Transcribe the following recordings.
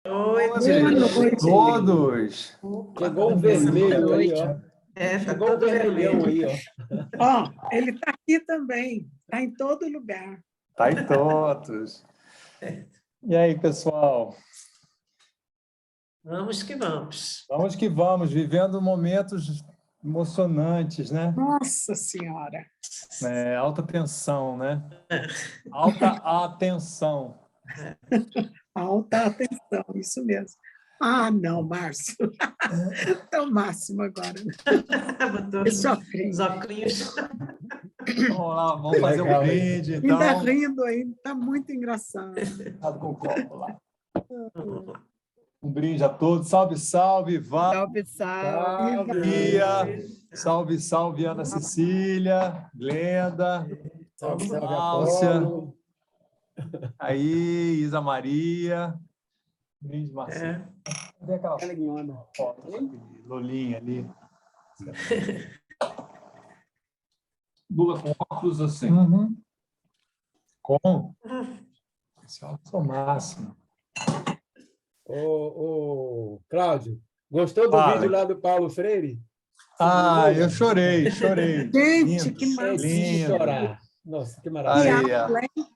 Boa noite. Todos. Chegou um vermelho aí, ó. Tá Chegou um todo vermelhão aí, ó. Ó, ele está aqui também. Está em todo lugar. Tá em todos. E aí, pessoal? Vamos que vamos. Vamos que vamos, vivendo momentos emocionantes, né? Nossa Senhora! Alta tensão, né? Alta atenção. Alta atenção, isso mesmo. Ah, não, Márcio. Está o máximo agora. Botou Esse óculos. os óculos. Vamos lá, vamos fazer um brinde, então. Ainda rindo ainda, está muito engraçado. Com o copo lá. Um brinde a todos. Salve, salve, Val. Salve, salve. Maria. Salve, salve, Ana Cecília, Glenda. Salve, salve, Márcia. Apolo. Aí, Isa Maria. Brinde, Marcelo. Cadê aquela foto? Lolinha ali. Lula com óculos assim. Com? Esse óculos é o máximo. Ô, Cláudio, gostou do Fala. vídeo lá do Paulo Freire? Ah, eu chorei. Gente, Lindo, que massa. É de lindo. chorar. Nossa, que maravilha. Aí, ó.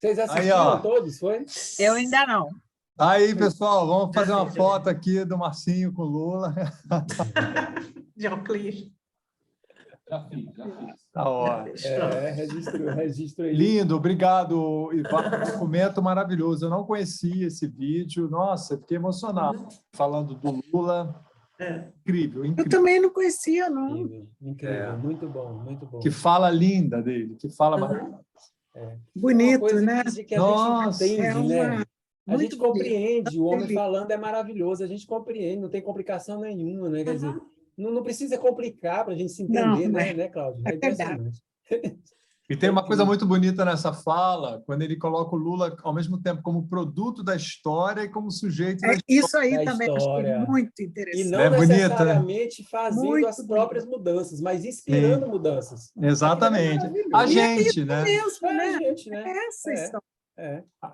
Vocês Aí, assistiram ó. todos, foi? Eu ainda não. Aí, pessoal, vamos fazer uma foto aqui do Marcinho com o Lula. De óculos. Já fiz. Tá ótimo. Registro aí. Lindo, obrigado, Ivan. Documento maravilhoso. Eu não conhecia esse vídeo. Nossa, fiquei emocionado. Falando do Lula. Incrível, Eu incrível. também não conhecia, não. Incrível, muito bom, muito bom. Que fala linda dele, que fala maravilhoso. Bonito, Uma coisa né? que a Nossa. gente entende, né? A muito gente compreende, o homem bonito. falando é maravilhoso, a gente compreende, não tem complicação nenhuma, né? Quer dizer, não precisa complicar para a gente se entender, Não, né, Cláudio? é impressionante. E tem uma coisa muito bonita nessa fala, quando ele coloca o Lula ao mesmo tempo como produto da história e como sujeito da história. Isso aí Da também história. achei muito E interessante. não É bonito, né? necessariamente fazendo Muito as próprias mudanças, mas inspirando mudanças. Exatamente. Maravilhoso. A E é gente, isso né? mesmo, É a né? gente, né? Essa história.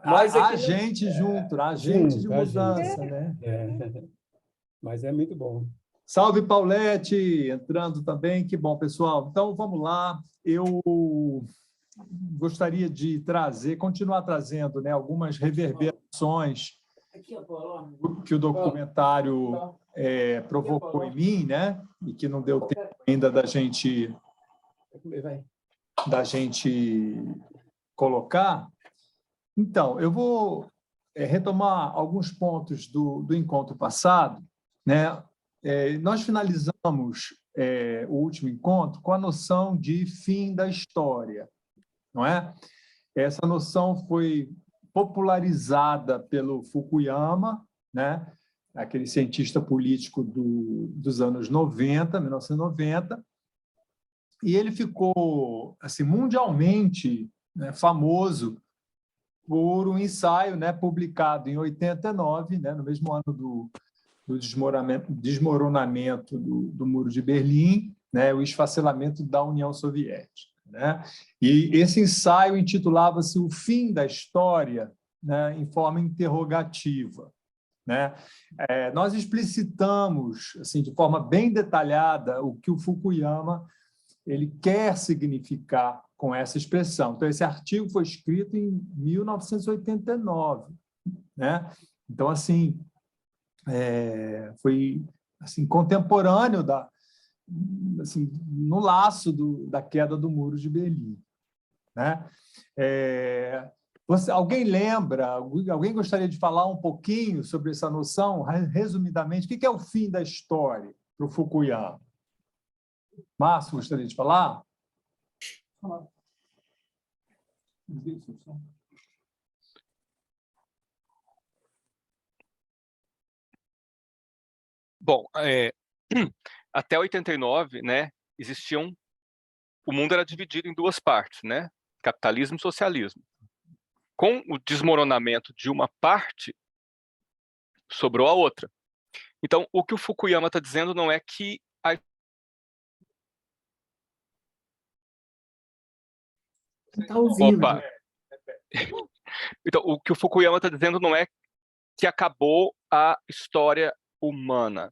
Mas A aqui não- gente junto, a gente de junto, a gente. mudança, né? Mas é muito bom. Salve, Paulette, entrando também. Que bom, pessoal. Então, vamos lá. Eu gostaria de continuar trazendo, né, algumas reverberações que o documentário provocou em mim, né? E que não deu tempo ainda da gente colocar. Então, eu vou retomar alguns pontos do encontro passado, né? Nós finalizamos o último encontro com a noção de fim da história, não é? Essa noção foi popularizada pelo Fukuyama, né? Aquele cientista político dos anos 90, 1990, e ele ficou assim, mundialmente, né, famoso por um ensaio, né, publicado em 89, né, no mesmo ano do desmoronamento do Muro de Berlim, né, o esfacelamento da União Soviética. Né? E esse ensaio intitulava-se O Fim da História, né, em forma interrogativa. Né? Nós explicitamos assim, de forma bem detalhada o que o Fukuyama ele quer significar com essa expressão. Então, esse artigo foi escrito em 1989. Né? Então, assim, foi assim, contemporâneo assim, no laço da queda do Muro de Berlim. Né? Alguém lembra, alguém gostaria de falar um pouquinho sobre essa noção, resumidamente, o que é o fim da história para o Fukuyama? Márcio, gostaria de falar? Bom, até 89, né, o mundo era dividido em duas partes, né, capitalismo e socialismo. Com o desmoronamento de uma parte, sobrou a outra. Então, o que o Fukuyama está dizendo não é que Está ouvindo. Opa! Então, o que o Fukuyama está dizendo não é que acabou a história humana.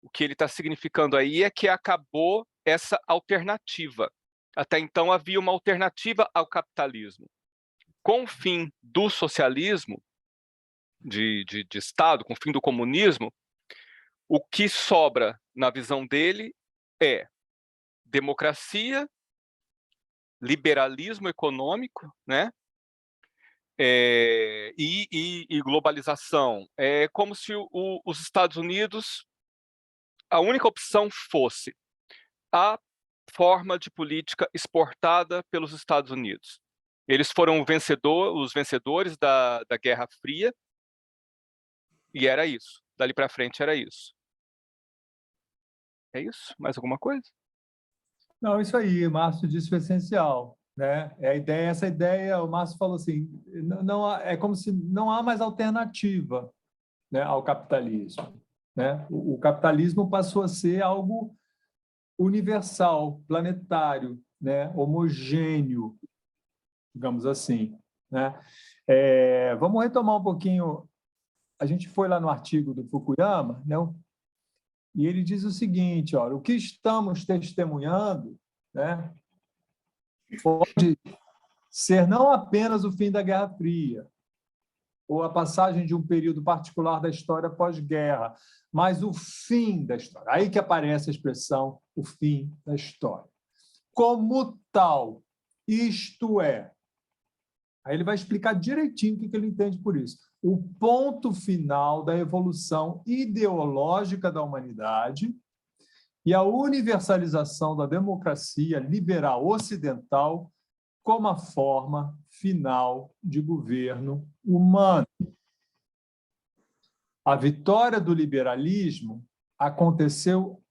O que ele está significando aí é que acabou essa alternativa. Até então havia uma alternativa ao capitalismo. Com o fim do socialismo de Estado, com o fim do comunismo, o que sobra, na visão dele, é democracia, liberalismo econômico, né? E globalização. É como se os Estados Unidos, a única opção fosse a forma de política exportada pelos Estados Unidos. Eles foram os vencedores da Guerra Fria, e era isso. Dali para frente era isso. É isso? Mais alguma coisa? Não, isso aí, o Márcio disse o essencial, né? Essa ideia, o Márcio falou assim, é como se não há mais alternativa, né, ao capitalismo, né? O capitalismo passou a ser algo universal, planetário, né, homogêneo, digamos assim, né? Vamos retomar um pouquinho. A gente foi lá no artigo do Fukuyama, né? E ele diz o seguinte: olha, o que estamos testemunhando, né, pode ser não apenas o fim da Guerra Fria, ou a passagem de um período particular da história pós-guerra, mas o fim da história. Aí que aparece a expressão o fim da história. Como tal, isto é. Aí ele vai explicar direitinho o que ele entende por isso. O ponto final da evolução ideológica da humanidade e a universalização da democracia liberal ocidental como a forma final de governo humano. A vitória do liberalismo aconteceu,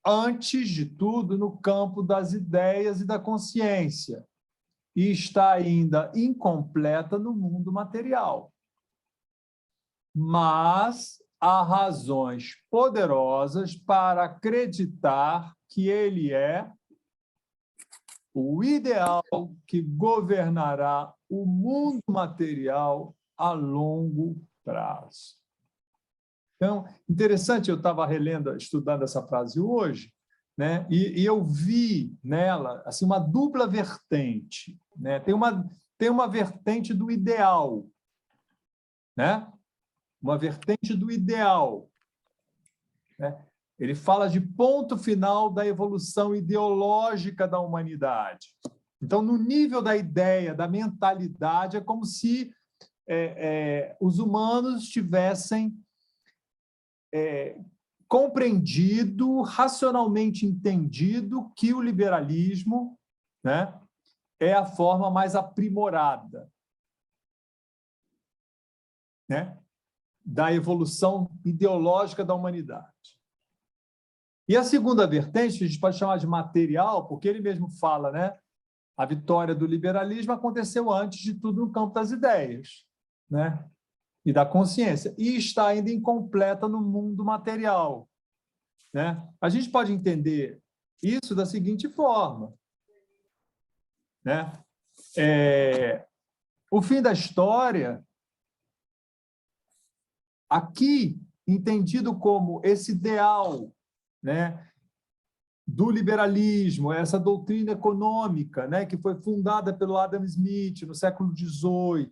antes de tudo, no campo das ideias e da consciência, e está ainda incompleta no mundo material. Mas há razões poderosas para acreditar que ele é o ideal que governará o mundo material a longo prazo. Então, interessante, eu estava relendo, estudando essa frase hoje, né? E eu vi nela assim, uma dupla vertente, né? Tem uma vertente do ideal, né? Uma vertente do ideal, né? Ele fala de ponto final da evolução ideológica da humanidade. Então, no nível da ideia, da mentalidade, é como se os humanos tivessem compreendido, racionalmente entendido que o liberalismo, né, é a forma mais aprimorada, né, da evolução ideológica da humanidade. E a segunda vertente, a gente pode chamar de material, porque ele mesmo fala, né, a vitória do liberalismo aconteceu antes de tudo no campo das ideias, né, e da consciência, e está ainda incompleta no mundo material, né? A gente pode entender isso da seguinte forma, né? O fim da história, aqui entendido como esse ideal, né, do liberalismo, essa doutrina econômica, né, que foi fundada pelo Adam Smith no século XVIII,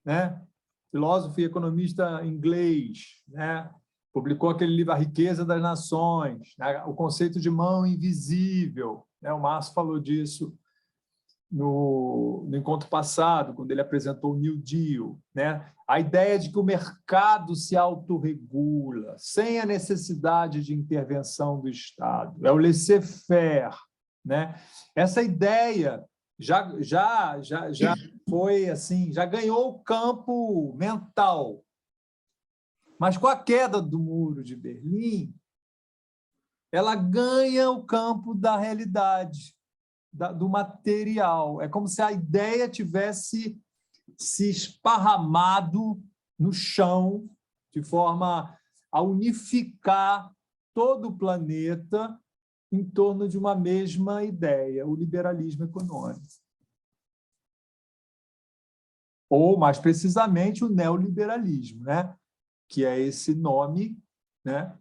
né? Filósofo e economista inglês, né? Publicou aquele livro A Riqueza das Nações, né? O conceito de mão invisível, né? O Márcio falou disso no encontro passado, quando ele apresentou o New Deal, né? A ideia de que o mercado se autorregula, sem a necessidade de intervenção do Estado, é o laissez-faire, né? Essa ideia já foi assim, já ganhou o campo mental. Mas com a queda do Muro de Berlim, ela ganha o campo da realidade, do material. É como se a ideia tivesse se esparramado no chão, de forma a unificar todo o planeta em torno de uma mesma ideia, o liberalismo econômico. Ou, mais precisamente, o neoliberalismo, né? que é esse nome, né,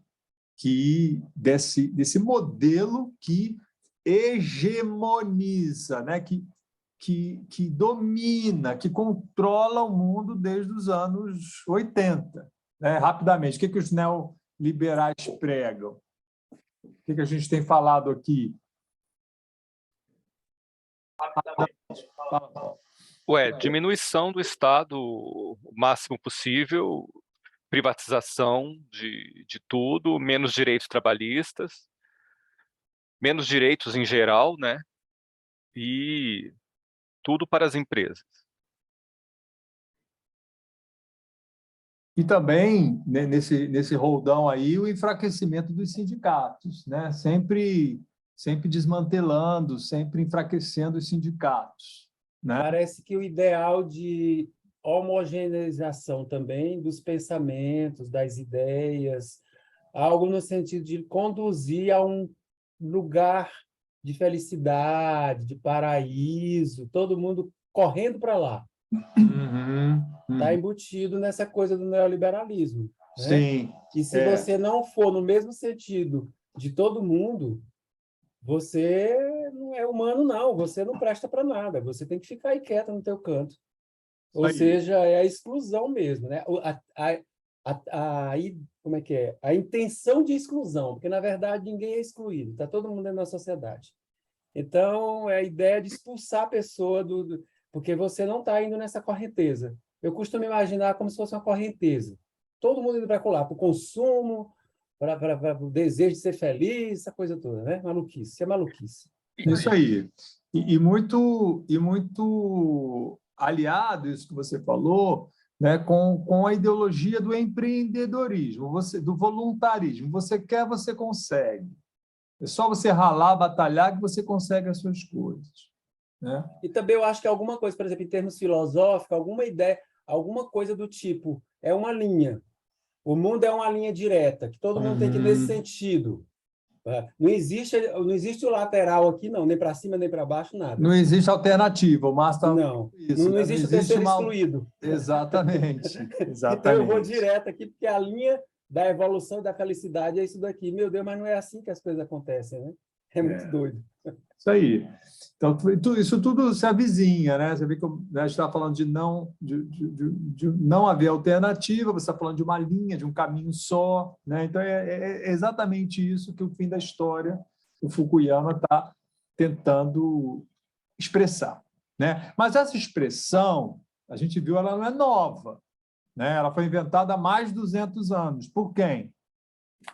que desse modelo que hegemoniza, né, que domina, que controla o mundo desde os anos 80. Né? Rapidamente, o que os neoliberais pregam? O que a gente tem falado aqui? Diminuição do Estado o máximo possível, privatização de tudo, menos direitos trabalhistas, menos direitos em geral, né? E tudo para as empresas. E também, né, nesse roldão aí, o enfraquecimento dos sindicatos, né? Sempre desmantelando, sempre enfraquecendo os sindicatos. Né? Parece que o ideal de homogeneização também dos pensamentos, das ideias, algo no sentido de conduzir a um lugar de felicidade, de paraíso, todo mundo correndo para lá. Está embutido nessa coisa do neoliberalismo. Né? Sim. E se você não for no mesmo sentido de todo mundo, você não é humano, não. Você não presta para nada. Você tem que ficar aí quieto no teu canto. Ou seja, é a exclusão mesmo. Né? Como é que é? A intenção de exclusão, porque, na verdade, ninguém é excluído. Está todo mundo dentro da sociedade. Então, é a ideia de expulsar a pessoa porque você não está indo nessa correnteza. Eu costumo imaginar como se fosse uma correnteza. Todo mundo indo para lá, para o consumo, para o desejo de ser feliz, essa coisa toda, né? Maluquice, isso é maluquice. Isso aí. E muito aliado, isso que você falou, né, com a ideologia do empreendedorismo, do voluntarismo. Você quer, você consegue. É só você ralar, batalhar, que você consegue as suas coisas. Né? E também eu acho que alguma coisa, por exemplo, em termos filosóficos, alguma ideia, alguma coisa do tipo, é uma linha. O mundo é uma linha direta, que todo mundo tem que ir nesse sentido. Não existe o lateral aqui, não, nem para cima, nem para baixo, nada. Não existe alternativa, o Márcio está não, isso, não existe o terceiro excluído. Exatamente. Então eu vou direto aqui, porque a linha da evolução e da felicidade é isso daqui. Meu Deus, mas não é assim que as coisas acontecem, né? É muito doido. Isso aí. Então, isso tudo se avizinha, né? Você vê que a gente está falando de não haver alternativa, você está falando de uma linha, de um caminho só. Né? Então, é exatamente isso que o fim da história, o Fukuyama está tentando expressar. Né? Mas essa expressão, a gente viu, ela não é nova. Né? Ela foi inventada há mais de 200 anos. Por quem?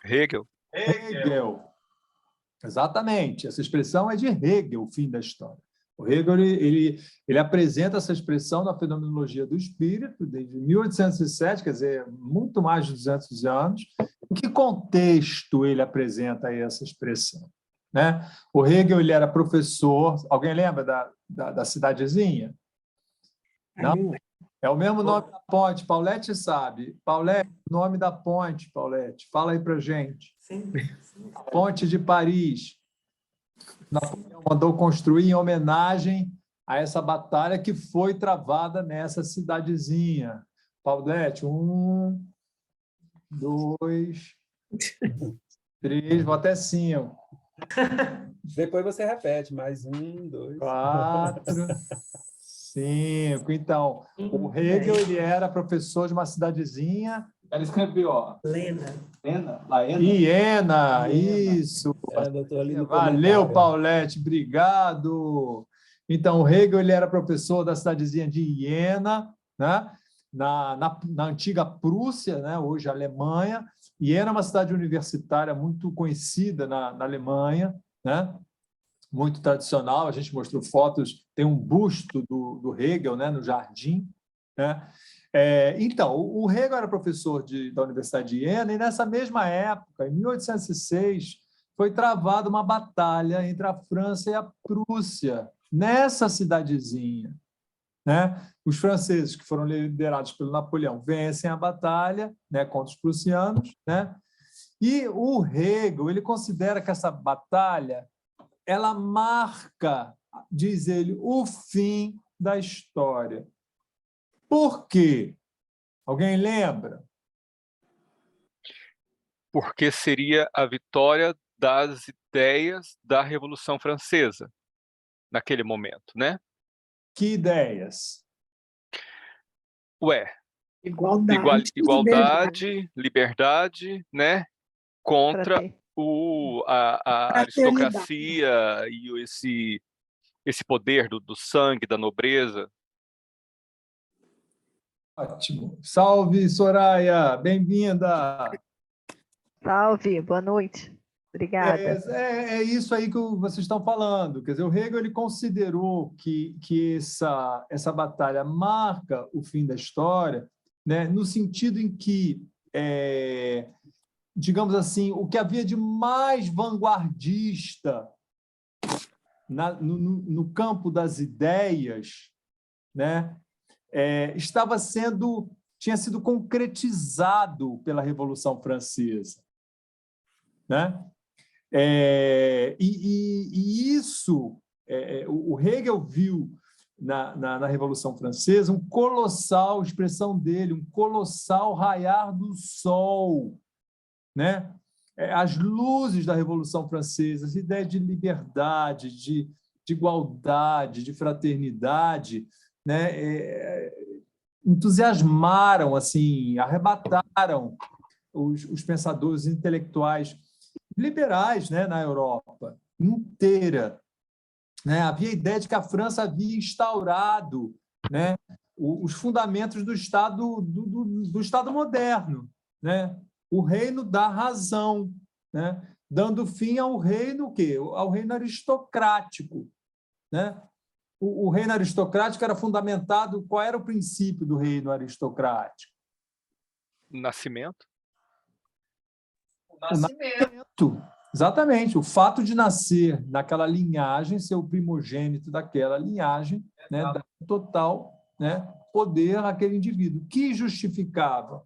Hegel. Hegel. Exatamente. Essa expressão é de Hegel, o fim da história. O Hegel ele apresenta essa expressão na fenomenologia do espírito desde 1807, quer dizer, muito mais de 200 anos. Em que contexto ele apresenta essa expressão? Né? O Hegel ele era professor. Alguém lembra da cidadezinha? Não? É o mesmo nome da ponte. Paulette sabe. Paulette, nome da ponte, Paulette. Fala aí para a gente. Sim. A Ponte de Paris. Napoleão mandou construir em homenagem a essa batalha que foi travada nessa cidadezinha. Paulette, 1, 2, 3, vou até 5. Depois você repete, mais 1, 2... 4, 5. Então, o Hegel ele era professor de uma cidadezinha. Ela escreveu, ó. Iena, isso. Valeu, Paulette, obrigado. Então, o Hegel ele era professor da cidadezinha de Iena, né? na antiga Prússia, né? Hoje Alemanha. Iena é uma cidade universitária muito conhecida na Alemanha, né? Muito tradicional. A gente mostrou fotos, tem um busto do Hegel, né? No jardim. Né? Então, o Hegel era professor da Universidade de Iena, e nessa mesma época, em 1806, foi travada uma batalha entre a França e a Prússia, nessa cidadezinha. Né? Os franceses, que foram liderados pelo Napoleão, vencem a batalha, né, contra os prussianos, né? E o Hegel ele considera que essa batalha ela marca, diz ele, o fim da história. Por quê? Alguém lembra? porque seria a vitória das ideias da Revolução Francesa, naquele momento, né? Que ideias? Ué, Igualdade, liberdade. igualdade, liberdade, né? Contra a Fraternidade. aristocracia e esse poder do sangue, da nobreza. Ótimo. Salve, Soraya! Bem-vinda! Salve, boa noite. Obrigada. É isso aí que vocês estão falando. Quer dizer, o Hegel ele considerou que essa batalha marca o fim da história, né, no sentido em que, digamos assim, o que havia de mais vanguardista no campo das ideias, né, tinha sido concretizado pela Revolução Francesa, né? E isso, o Hegel viu na Revolução Francesa um colossal, expressão dele, um colossal raiar do sol, né? As luzes da Revolução Francesa, as ideias de liberdade, de igualdade, de fraternidade, né? Entusiasmaram, assim, arrebataram os pensadores intelectuais liberais, né, na Europa inteira, né? Havia a ideia de que a França havia instaurado, né, os fundamentos do Estado moderno, né? O reino da razão, né? Dando fim ao reino o quê? Ao reino aristocrático, né? O reino aristocrático era fundamentado. Qual era o princípio do reino aristocrático? Nascimento. O nascimento. Exatamente. O fato de nascer naquela linhagem, ser o primogênito daquela linhagem, né, dá total, né, poder àquele indivíduo, que justificava,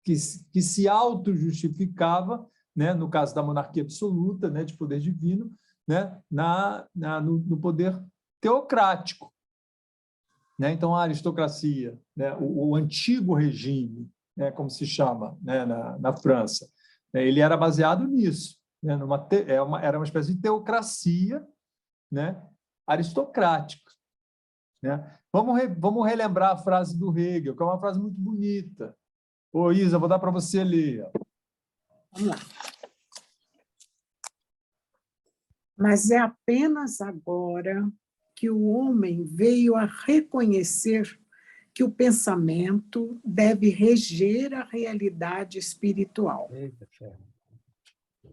que se auto-justificava, né, no caso da monarquia absoluta, né, de poder divino, né, no poder teocrático. Né? Então, a aristocracia, né, o antigo regime, né, como se chama, né, na França, ele era baseado nisso, né, era uma espécie de teocracia, né, aristocrática. Né? Vamos relembrar a frase do Hegel, que é uma frase muito bonita. Ô, Isa, vou dar para você ler. Vamos lá. Mas é apenas agora que o homem veio a reconhecer que o pensamento deve reger a realidade espiritual. Eita, ferro.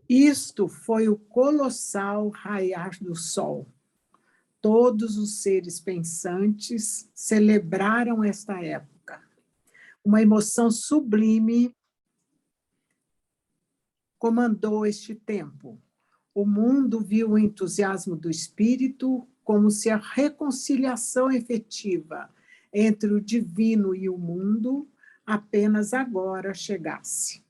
Isto foi o colossal raiar do sol. Todos os seres pensantes celebraram esta época. Uma emoção sublime comandou este tempo. O mundo viu o entusiasmo do espírito como se a reconciliação efetiva entre o divino e o mundo apenas agora chegasse.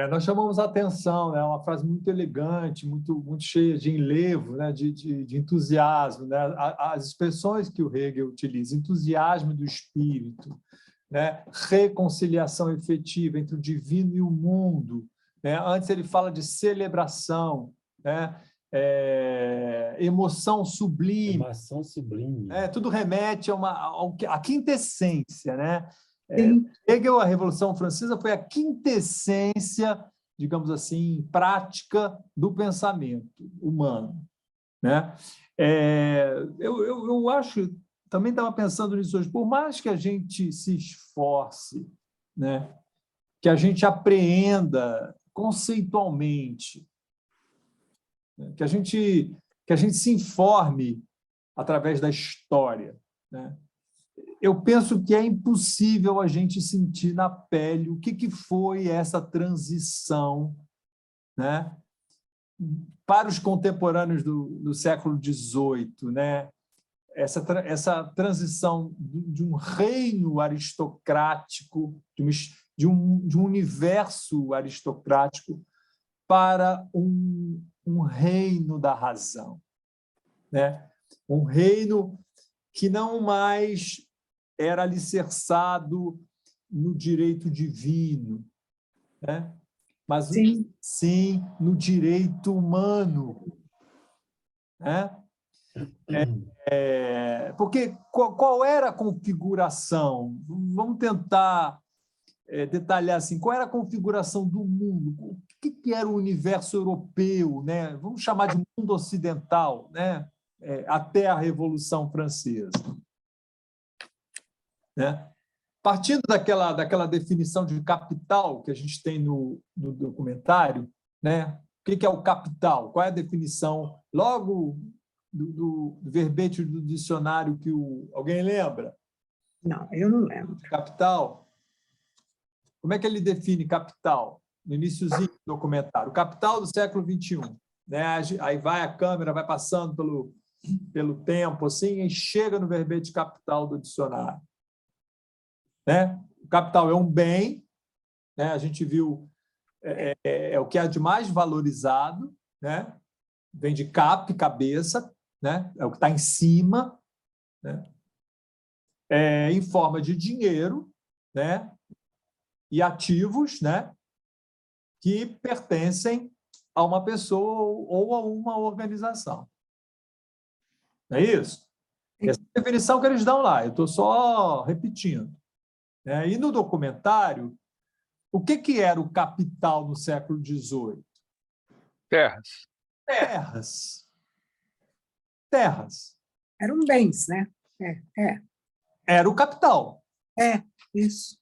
Nós chamamos a atenção, né? Uma frase muito elegante, muito cheia de enlevo, né? de entusiasmo. Né? As expressões que o Hegel utiliza, entusiasmo do espírito, né? Reconciliação efetiva entre o divino e o mundo. Né? Antes ele fala de celebração, né? Emoção sublime. Emoção sublime. Tudo remete à quintessência, né? Sim. Hegel, a Revolução Francesa foi a quintessência, digamos assim, prática do pensamento humano. Né? Eu acho, também estava pensando nisso hoje, por mais que a gente se esforce, né, que a gente apreenda conceitualmente, né, que a gente se informe através da história, né? Eu penso que é impossível a gente sentir na pele o que foi essa transição, né, para os contemporâneos do século XVIII, né, essa transição de um reino aristocrático, de um universo aristocrático para um reino da razão, né? Um reino que não mais era alicerçado no direito divino, né? mas Sim. sim no direito humano. Né? Porque qual era a configuração? Vamos tentar detalhar assim, qual era a configuração do mundo? O que era o universo europeu? Né? Vamos chamar de mundo ocidental, né? Até a Revolução Francesa. Né? Partindo daquela definição de capital que a gente tem no documentário, né? O que é o capital? Qual é a definição? Logo do verbete do dicionário que alguém lembra? Não, eu não lembro. Capital? Como é que ele define capital? No iniciozinho do documentário. Capital do século XXI. Né? Aí vai a câmera, vai passando pelo tempo, assim, e chega no verbete capital do dicionário. Né? O capital é um bem, né? A gente viu, é o que há de mais valorizado, né? Vem de cap, cabeça, né? É o que está em cima, né? Em forma de dinheiro, né? E ativos, né? Que pertencem a uma pessoa ou a uma organização. Não é isso? Essa é a definição que eles dão lá, eu estou só repetindo. E no documentário, o que era o capital no século XVIII? Terras. Terras. Eram bens, né? Era o capital. Isso.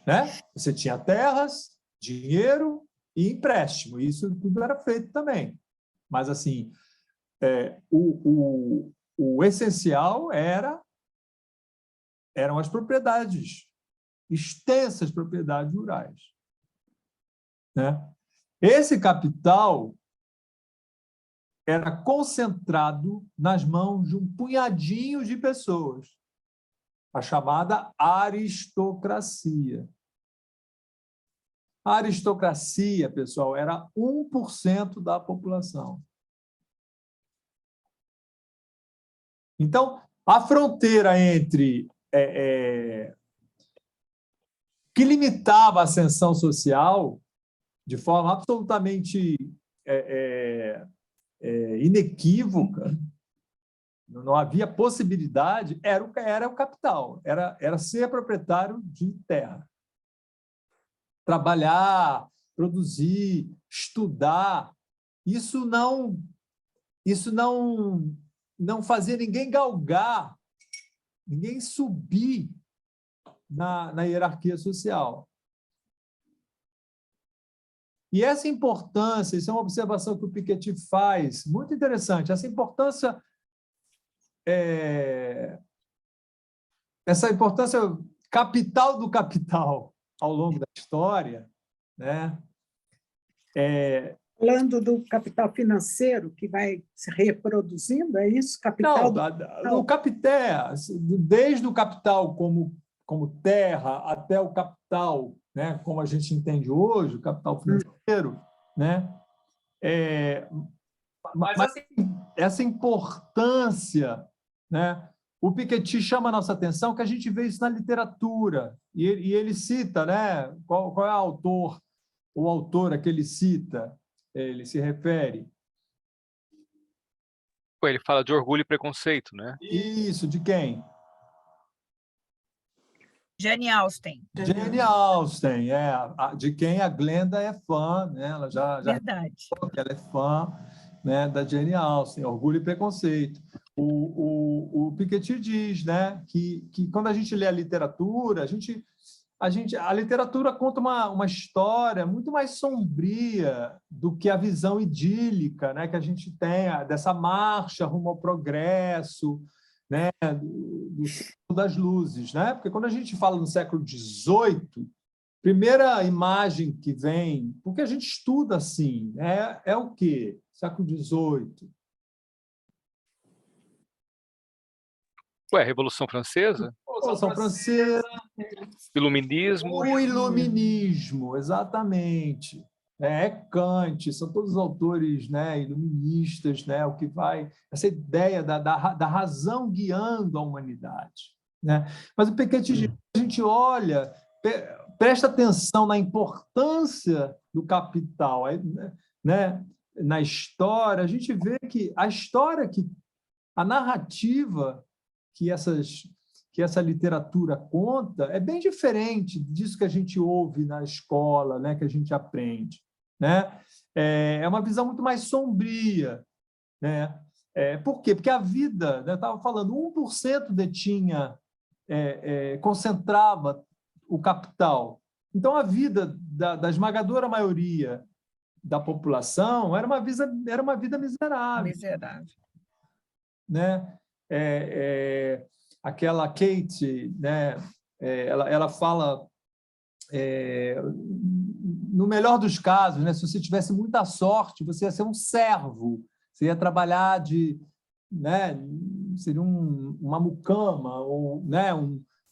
Né? Você tinha terras, dinheiro e empréstimo. Isso tudo era feito também. Mas, assim, o essencial eram as propriedades, extensas propriedades rurais. Né? Esse capital era concentrado nas mãos de um punhadinho de pessoas, a chamada aristocracia. A aristocracia, pessoal, era 1% da população. Então, a fronteira entre que limitava a ascensão social de forma absolutamente inequívoca, não havia possibilidade, era o capital, era ser proprietário de terra. Trabalhar, produzir, estudar, isso não fazia ninguém galgar, ninguém subir na hierarquia social. E essa importância, isso é uma observação que o Piketty faz, muito interessante, essa importância capital do capital ao longo da história, né? Falando do capital financeiro que vai se reproduzindo, é isso? Capital o capital, desde o capital como terra até o capital, né, como a gente entende hoje, o capital financeiro, né? Mas essa importância, né? O Piketty chama a nossa atenção que a gente vê isso na literatura, e ele cita, né? Qual é o autor, ou autora que ele cita, ele se refere? Ele fala de Orgulho e Preconceito, né? Isso, de quem? Jane Austen. Jane Austen, de quem a Glenda é fã, né? Ela já Verdade. que ela é fã, né, da Jane Austen, Orgulho e Preconceito. O Piketty diz, né, que quando a gente lê a literatura, a literatura conta uma história muito mais sombria do que a visão idílica, né, que a gente tem dessa marcha rumo ao progresso, né, do século das luzes, né? Porque quando a gente fala no século XVIII, primeira imagem que vem, porque a gente estuda assim, é o quê? Século XVIII. Revolução Francesa? Revolução Francesa. Iluminismo. O iluminismo, exatamente. Kant, são todos autores, né, iluministas, né, o que vai... Essa ideia da razão guiando a humanidade. Né? Mas o Piketty, a gente olha, presta atenção na importância do capital, né? Na história, a gente vê que a narrativa que essa literatura conta é bem diferente disso que a gente ouve na escola, né? Que a gente aprende, né? É uma visão muito mais sombria, né? Por quê? Porque a vida, né, eu estava falando, 1% detinha, concentrava o capital. Então, a vida da esmagadora maioria da população era uma vida miserável. Miserável. Né? Aquela Kate, né? Ela fala, no melhor dos casos, né? Se você tivesse muita sorte, você ia ser um servo, você ia trabalhar né? Seria uma mucama, ou, né?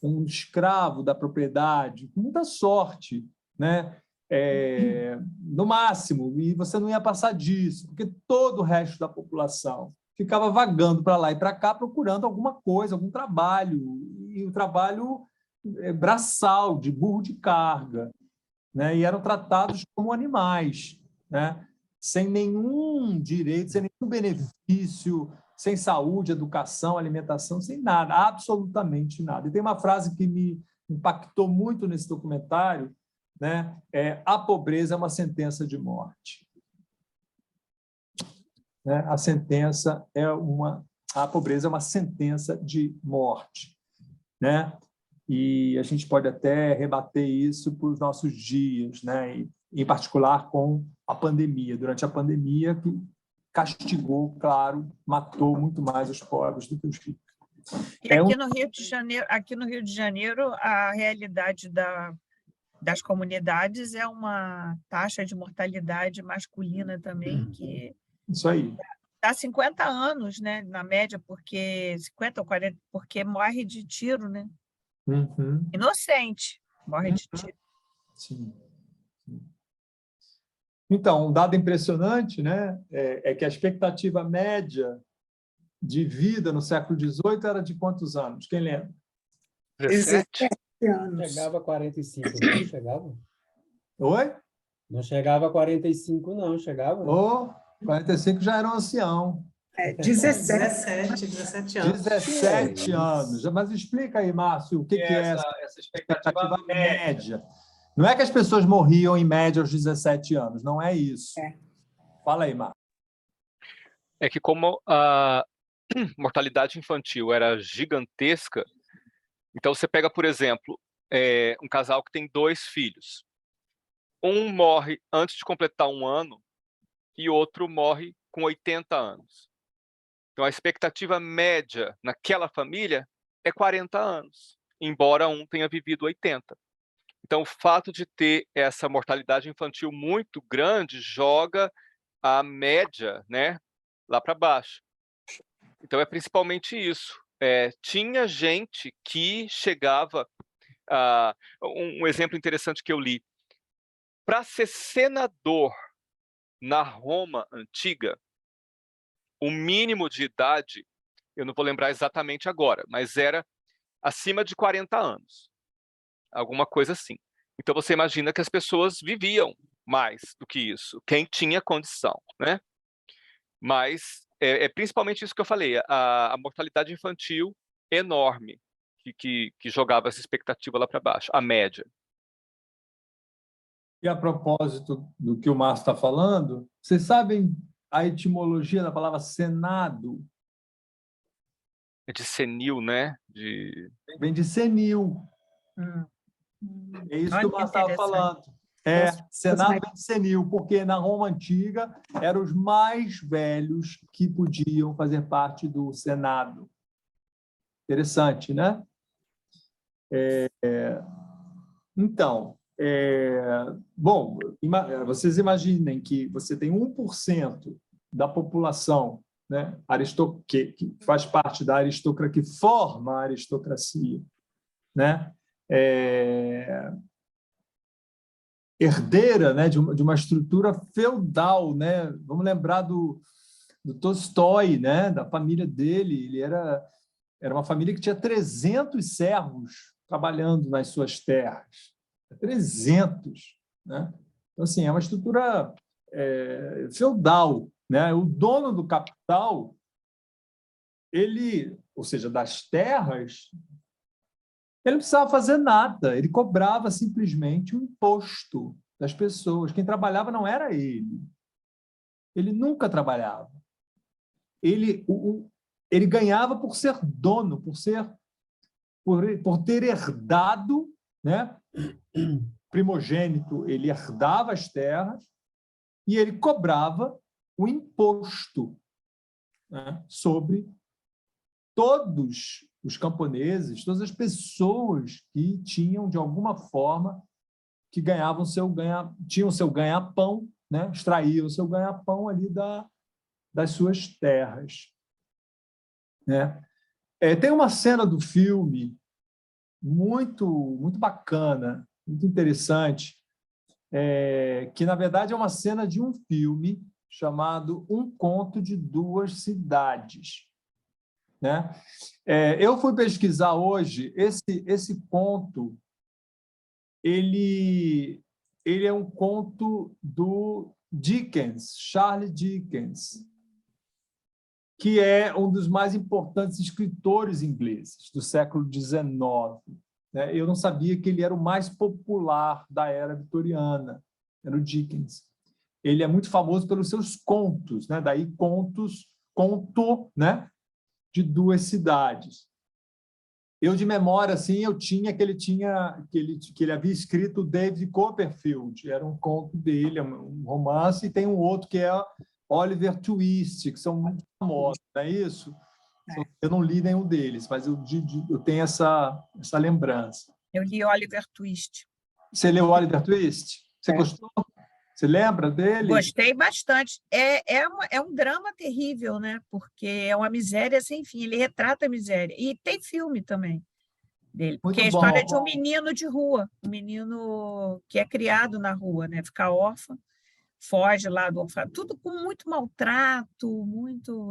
um escravo da propriedade, com muita sorte, né? No máximo, e você não ia passar disso, porque todo o resto da população ficava vagando para lá e para cá, procurando alguma coisa, algum trabalho, e o trabalho braçal, de burro de carga, né? E eram tratados como animais, né? Sem nenhum direito, sem nenhum benefício, sem saúde, educação, alimentação, sem nada, absolutamente nada. E tem uma frase que me impactou muito nesse documentário, né? A pobreza é uma sentença de morte. Né? A pobreza é uma sentença de morte, né? E a gente pode até rebater isso para os nossos dias, né? E, em particular com a pandemia. Durante a pandemia, que castigou, claro, matou muito mais os pobres do que os ricos. E aqui no Rio de Janeiro, a realidade das comunidades é uma taxa de mortalidade masculina também, que Isso aí. está 50 anos, né, na média, porque 50 ou 40, porque morre de tiro, né? Uhum. Inocente, morre de tiro. Sim. Então, um dado impressionante, né, é que a expectativa média de vida no século XVIII era de quantos anos? Quem lembra? 17? anos. Chegava a 45, não chegava? Oi? Não chegava a 45, não, chegava? 45 já era um ancião. 17. 17 anos. 17 anos. Mas explica aí, Márcio, o que é essa expectativa média? Não é que as pessoas morriam em média aos 17 anos, não é isso. Fala aí, Márcio. É que como a mortalidade infantil era gigantesca, então você pega, por exemplo, um casal que tem 2 filhos. Um morre antes de completar 1 ano e outro morre com 80 anos. Então, a expectativa média naquela família é 40 anos, embora um tenha vivido 80. Então, o fato de ter essa mortalidade infantil muito grande joga a média, né, lá para baixo. Então, é principalmente isso. Tinha gente que chegava... um exemplo interessante que eu li. Para ser senador na Roma antiga, o mínimo de idade, eu não vou lembrar exatamente agora, mas era acima de 40 anos. Alguma coisa assim. Então, você imagina que as pessoas viviam mais do que isso, quem tinha condição, né? Mas é principalmente isso que eu falei, a mortalidade infantil enorme, que jogava essa expectativa lá para baixo, a média. E a propósito do que o Márcio está falando, vocês sabem a etimologia da palavra Senado? É de senil, né? Vem de senil. É isso que o Márcio estava falando. Senado vem de senil, porque na Roma Antiga eram os mais velhos que podiam fazer parte do Senado. Interessante, né? Então, bom, vocês imaginem que você tem 1% da população, né, que faz parte da aristocracia, que forma a aristocracia, né, herdeira, né, de uma estrutura feudal, né? Vamos lembrar do Tolstói, né, da família dele. Ele era uma família que tinha 300 servos trabalhando nas suas terras. 300, né? Então, assim, é uma estrutura feudal, né? O dono do capital, ele, ou seja, das terras, ele não precisava fazer nada, ele cobrava simplesmente o imposto das pessoas. Quem trabalhava não era ele. Ele nunca trabalhava. Ele ganhava por ser dono, por ter herdado, né? Primogênito, ele herdava as terras e ele cobrava o imposto, né? Sobre todos os camponeses, todas as pessoas que tinham, de alguma forma, que tinham seu ganha-pão, né? Extraíam o seu ganha-pão ali das suas terras, né? Tem uma cena do filme muito, muito bacana, muito interessante, que, na verdade, é uma cena de um filme chamado Um Conto de Duas Cidades, né? Eu fui pesquisar hoje, esse conto, ele é um conto do Dickens, Charles Dickens, que é um dos mais importantes escritores ingleses do século XIX. Né? Eu não sabia que ele era o mais popular da era vitoriana, era o Dickens. Ele é muito famoso pelos seus contos, né? Daí conto, né? De Duas Cidades. Eu, de memória, assim, eu tinha que ele havia escrito David Copperfield, era um conto dele, um romance, e tem um outro que é Oliver Twist, que são muito famosos, não é isso? Eu não li nenhum deles, mas eu tenho essa lembrança. Eu li Oliver Twist. Você leu Oliver Twist? Você gostou? Você lembra dele? Gostei bastante. É um drama terrível, né? Porque é uma miséria sem fim. Ele retrata a miséria. E tem filme também dele. Porque é a história de um menino de rua, um menino que é criado na rua, né? Fica órfão, foge lá do orfanato. Tudo com muito maltrato,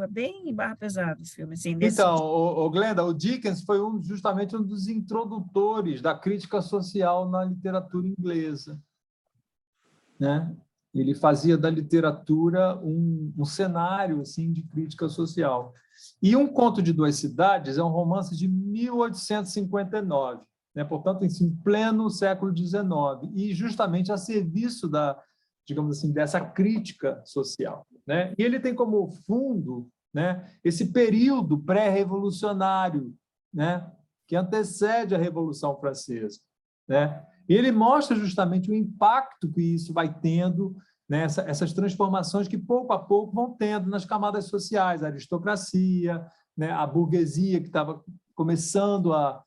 é bem barra pesado o filme. Assim, Então, Glenda, o Dickens foi justamente um dos introdutores da crítica social na literatura inglesa. Né? Ele fazia da literatura um cenário assim, de crítica social. E Um Conto de Duas Cidades é um romance de 1859, né? Portanto, em pleno século XIX, e justamente a serviço digamos assim, dessa crítica social. Né? E ele tem como fundo, né, esse período pré-revolucionário, né, que antecede a Revolução Francesa. Né? E ele mostra justamente o impacto que isso vai tendo, né? Essas transformações que, pouco a pouco, vão tendo nas camadas sociais, a aristocracia, né? A burguesia que estava começando a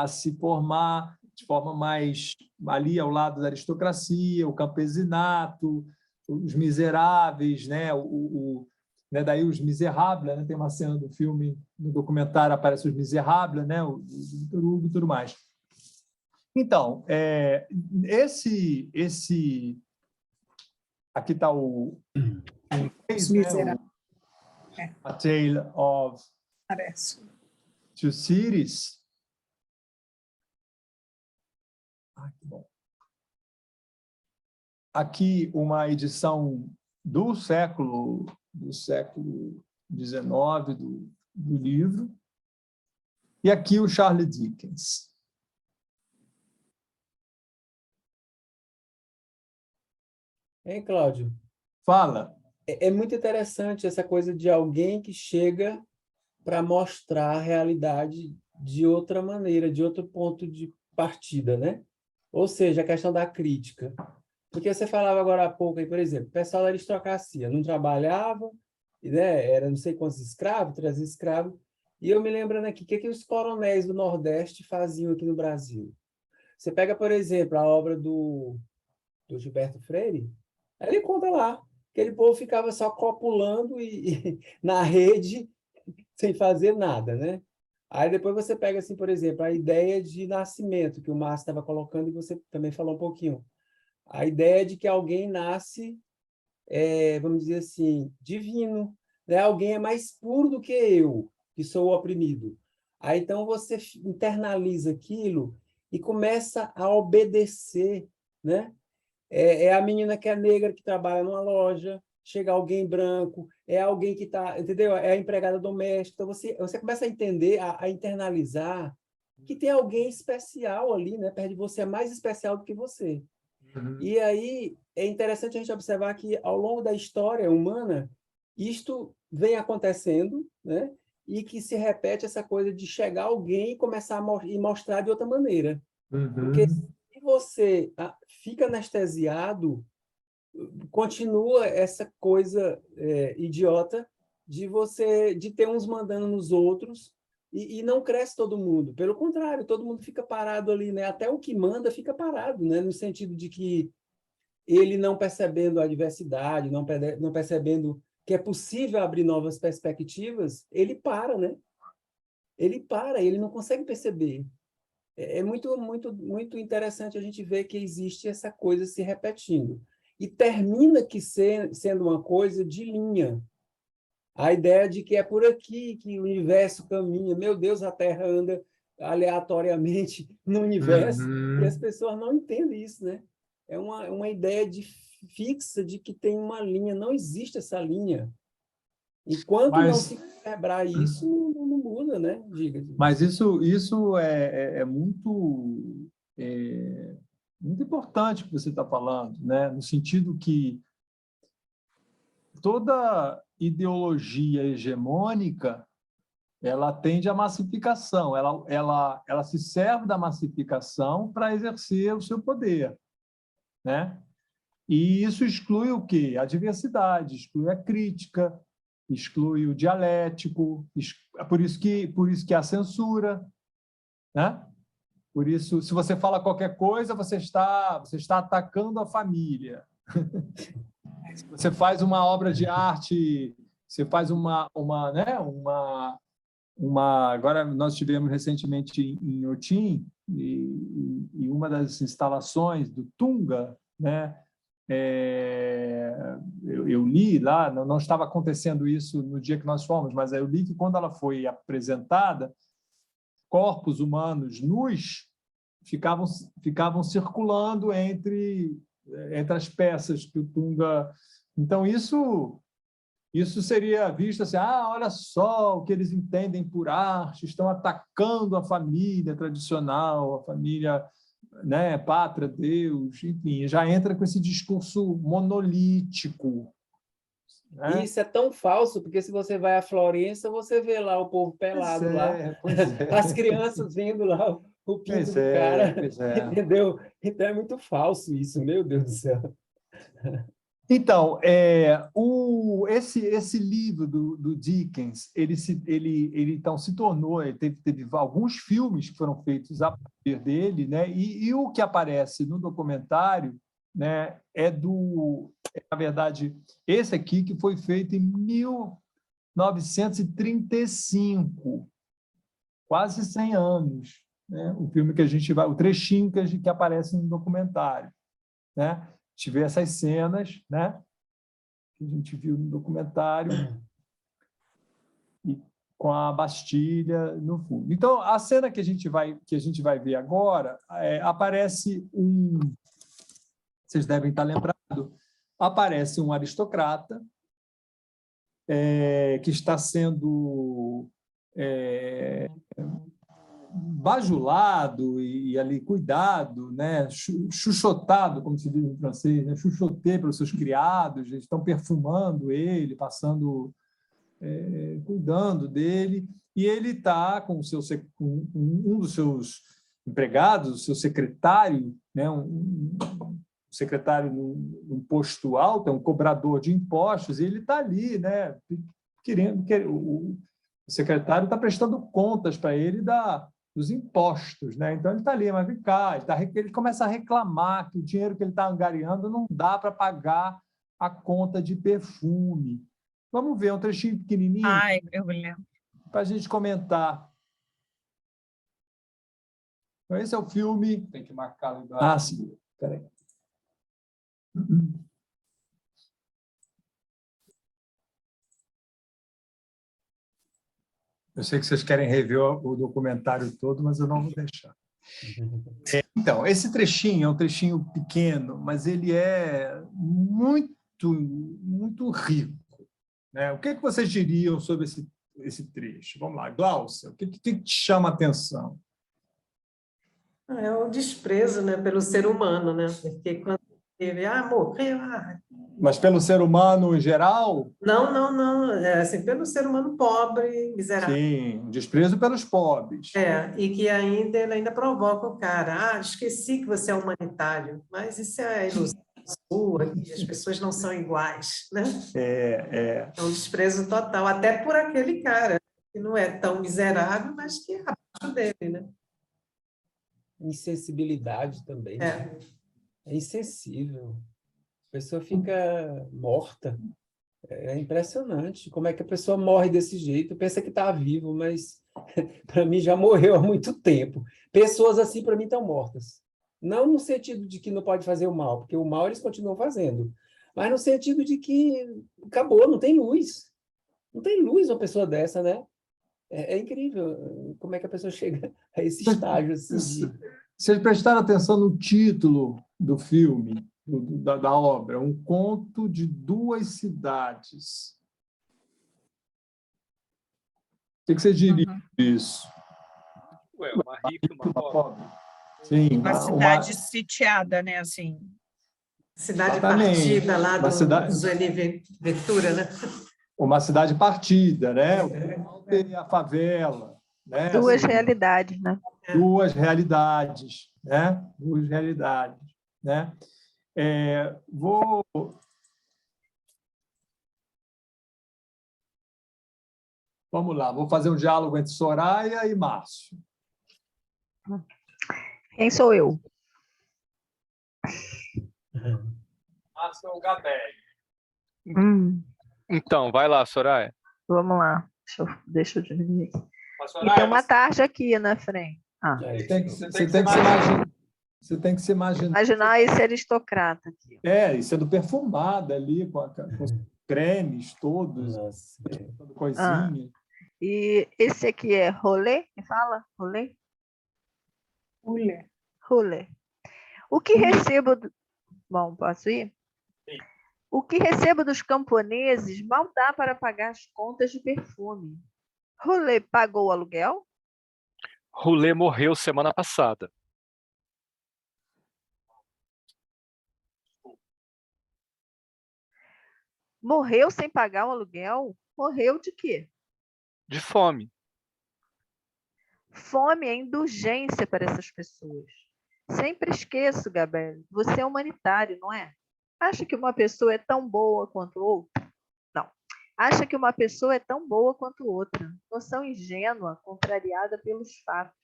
se formar de forma mais ali ao lado da aristocracia, o campesinato, os miseráveis, né? Né? Daí os Miseráveis, né? Tem uma cena do filme, no documentário aparece os Miseráveis, né? O Victor Hugo e tudo mais. Então, aqui está o inglês, né? A Tale of Two Cities. Que bom. Aqui uma edição do século XIX do livro. E aqui o Charles Dickens. Hein, Cláudio? Fala. É muito interessante essa coisa de alguém que chega para mostrar a realidade de outra maneira, de outro ponto de partida, né? Ou seja, a questão da crítica. Porque você falava agora há pouco, aí, por exemplo, o pessoal da aristocracia não trabalhava, né? Era não sei quantos escravos, 300 escravos, e eu me lembrando aqui, o que os coronéis do Nordeste faziam aqui no Brasil? Você pega, por exemplo, a obra do Gilberto Freire, aí ele conta lá, aquele povo ficava só copulando na rede, sem fazer nada, né? Aí depois você pega, assim, por exemplo, a ideia de nascimento, que o Márcio estava colocando e você também falou um pouquinho. A ideia de que alguém nasce, vamos dizer assim, divino, né? Alguém é mais puro do que eu, que sou o oprimido. Aí então você internaliza aquilo e começa a obedecer, né? é a menina que é negra que trabalha numa loja, chega alguém branco, é alguém que está, entendeu? É a empregada doméstica. Então, você começa a entender, a internalizar que tem alguém especial ali, né? Perto de você, é mais especial do que você. E aí é interessante a gente observar que, ao longo da história humana, isto vem acontecendo, né? E que se repete essa coisa de chegar alguém e começar e mostrar de outra maneira. Porque se você fica anestesiado, continua essa coisa idiota de ter uns mandando nos outros e não cresce todo mundo. Pelo contrário, todo mundo fica parado ali, né? Até o que manda fica parado, né? No sentido de que ele não percebendo a diversidade, não percebendo que é possível abrir novas perspectivas, ele para, né? Ele não consegue perceber. É muito, muito, muito interessante a gente ver que existe essa coisa se repetindo. E termina sendo uma coisa de linha. A ideia de que é por aqui que o universo caminha. Meu Deus, a Terra anda aleatoriamente no universo, e as pessoas não entendem isso, né? É uma ideia fixa de que tem uma linha. Não existe essa linha. Enquanto não se quebrar isso, não muda, né? Diga. Mas isso é muito, muito importante que você está falando, né? No sentido que toda ideologia hegemônica ela tende à massificação, ela se serve da massificação para exercer o seu poder, né? E isso exclui o quê? A diversidade, exclui a crítica, exclui o dialético, por isso que há censura, né? Por isso, se você fala qualquer coisa, você está atacando a família. Se você faz uma obra de arte, você faz agora nós tivemos recentemente em Otim e uma das instalações do Tunga, né? Eu li lá, não estava acontecendo isso no dia que nós fomos, mas eu li que quando ela foi apresentada, corpos humanos nus ficavam circulando entre as peças que o Tunga... Então, isso seria visto assim, olha só o que eles entendem por arte, estão atacando a família tradicional, a família, né, pátria, Deus, enfim, já entra com esse discurso monolítico. Né? E isso é tão falso, porque se você vai a Florença, você vê lá o povo pelado pois é. as crianças vendo lá o pinto do cara, entendeu? Então é muito falso isso, meu Deus do céu. Então, esse livro do Dickens, ele então se tornou, ele teve alguns filmes que foram feitos a partir dele, né? E o que aparece no documentário, né, na verdade, esse aqui que foi feito em 1935, quase 100 anos, né? O filme que o trechinho que aparece no documentário, né? Tive essas cenas, né, que a gente viu no documentário, e com a Bastilha no fundo. Então, a cena que a gente vai ver agora, aparece vocês devem estar lembrados, aparece um aristocrata que está sendo bajulado e ali cuidado, né? Chuchotado, como se diz em francês, né? Chuchoté pelos seus criados, eles estão perfumando ele, cuidando dele, e ele está com um dos seus empregados, o seu secretário, né? Um secretário num posto alto, é um cobrador de impostos, e ele está ali, né? O secretário está prestando contas para ele dos impostos, né? Então ele está ali, mas vem cá, ele começa a reclamar que o dinheiro que ele está angariando não dá para pagar a conta de perfume. Vamos ver um trechinho pequenininho Eu me lembro. para a gente comentar. Então, esse é o filme. Tem que marcar ali embaixo. Sim. Espera aí. Eu sei que vocês querem rever o documentário todo, mas eu não vou deixar. Então, esse trechinho é um trechinho pequeno, mas ele é muito, muito rico, né? O que vocês diriam sobre esse trecho? Vamos lá, Gláucia, o que te chama a atenção? É o desprezo, né, pelo ser humano, né? Porque quando ele morreu, Mas pelo ser humano em geral? não, é assim, pelo ser humano pobre, miserável. Sim, desprezo pelos pobres. E que ele ainda provoca o cara. Esqueci que você é humanitário, mas isso é ilusão sua, que as pessoas não são iguais, né? É um desprezo total, até por aquele cara, que não é tão miserável, mas que é abaixo dele, né? Insensibilidade também. É. É insensível. A pessoa fica morta. É impressionante como é que a pessoa morre desse jeito. Pensa que está vivo, mas para mim já morreu há muito tempo. Pessoas assim, para mim, estão mortas. Não no sentido de que não pode fazer o mal, porque o mal eles continuam fazendo, mas no sentido de que acabou, não tem luz. Não tem luz uma pessoa dessa, né? É incrível como é que a pessoa chega a esse estágio. Assim, Vocês prestaram atenção no título do filme, da obra, Um Conto de Duas Cidades. O que vocês diriam disso? Ué, uma rica e uma pobre. Sim, Uma cidade sitiada, né? Assim. Cidade Exatamente. partida lá do Zueni Ventura, né? Uma cidade partida, né? E a favela. Né? Duas realidades, né? Duas realidades, né? Duas realidades, né? Vamos lá, vou fazer um diálogo entre Soraya e Márcio. Quem sou eu? Márcio é o Gabé. Então, vai lá, Soraya. Vamos lá. Deixa eu diminuir aqui. E tem uma tarja aqui na frente. Você tem que se imaginar. Imaginar esse aristocrata aqui. E sendo perfumada ali, com os cremes todos, coisinha. E esse aqui é rolê? Quem fala? Rolê? Rolê. O que recebo... Bom, posso ir? Sim. O que recebo dos camponeses mal dá para pagar as contas de perfume. Rolê pagou o aluguel? Rolê morreu semana passada. Morreu sem pagar o aluguel? Morreu de quê? De fome. Fome é indulgência para essas pessoas. Sempre esqueço, Gabriel, você é humanitário, não é? Acha que uma pessoa é tão boa quanto outra? Não. Acha que uma pessoa é tão boa quanto outra. Noção ingênua, contrariada pelos fatos.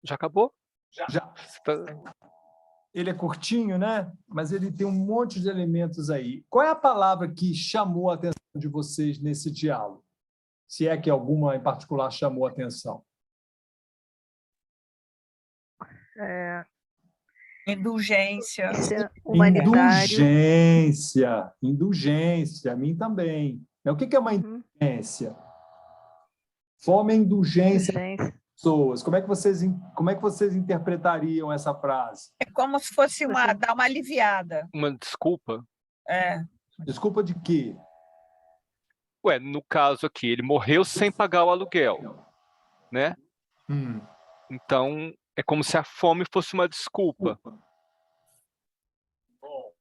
Já acabou? Já. Ele é curtinho, né? Mas ele tem um monte de elementos aí. Qual é a palavra que chamou a atenção de vocês nesse diálogo? Se é que alguma em particular chamou a atenção. Indulgência. Humanitário. Indulgência. A mim também. O que é uma indulgência? Fome é indulgência das pessoas. Como é que vocês interpretariam essa frase? É como se fosse dar uma aliviada. Uma desculpa? Desculpa de quê? Ué, no caso aqui, ele morreu sem pagar o aluguel, né? Então, é como se a fome fosse uma desculpa. O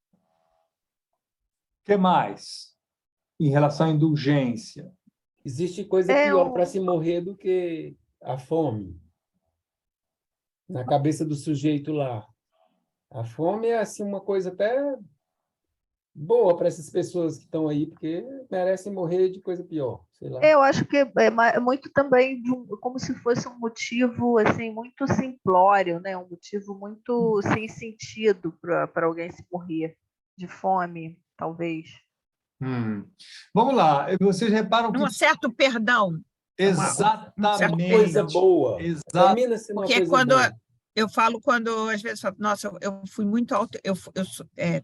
que mais em relação à indulgência? Existe coisa pior para se morrer do que a fome. Na cabeça do sujeito lá. A fome é assim, uma coisa até boa para essas pessoas que estão aí, porque merecem morrer de coisa pior. Sei lá. Eu acho que é muito também como se fosse um motivo assim, muito simplório, né? Um motivo muito sem sentido para alguém se morrer de fome, talvez. Vamos lá, vocês reparam que... Um certo perdão. Exatamente. Uma coisa boa. Termina sendo uma porque coisa boa. Eu falo quando, às vezes, falo, nossa, eu fui muito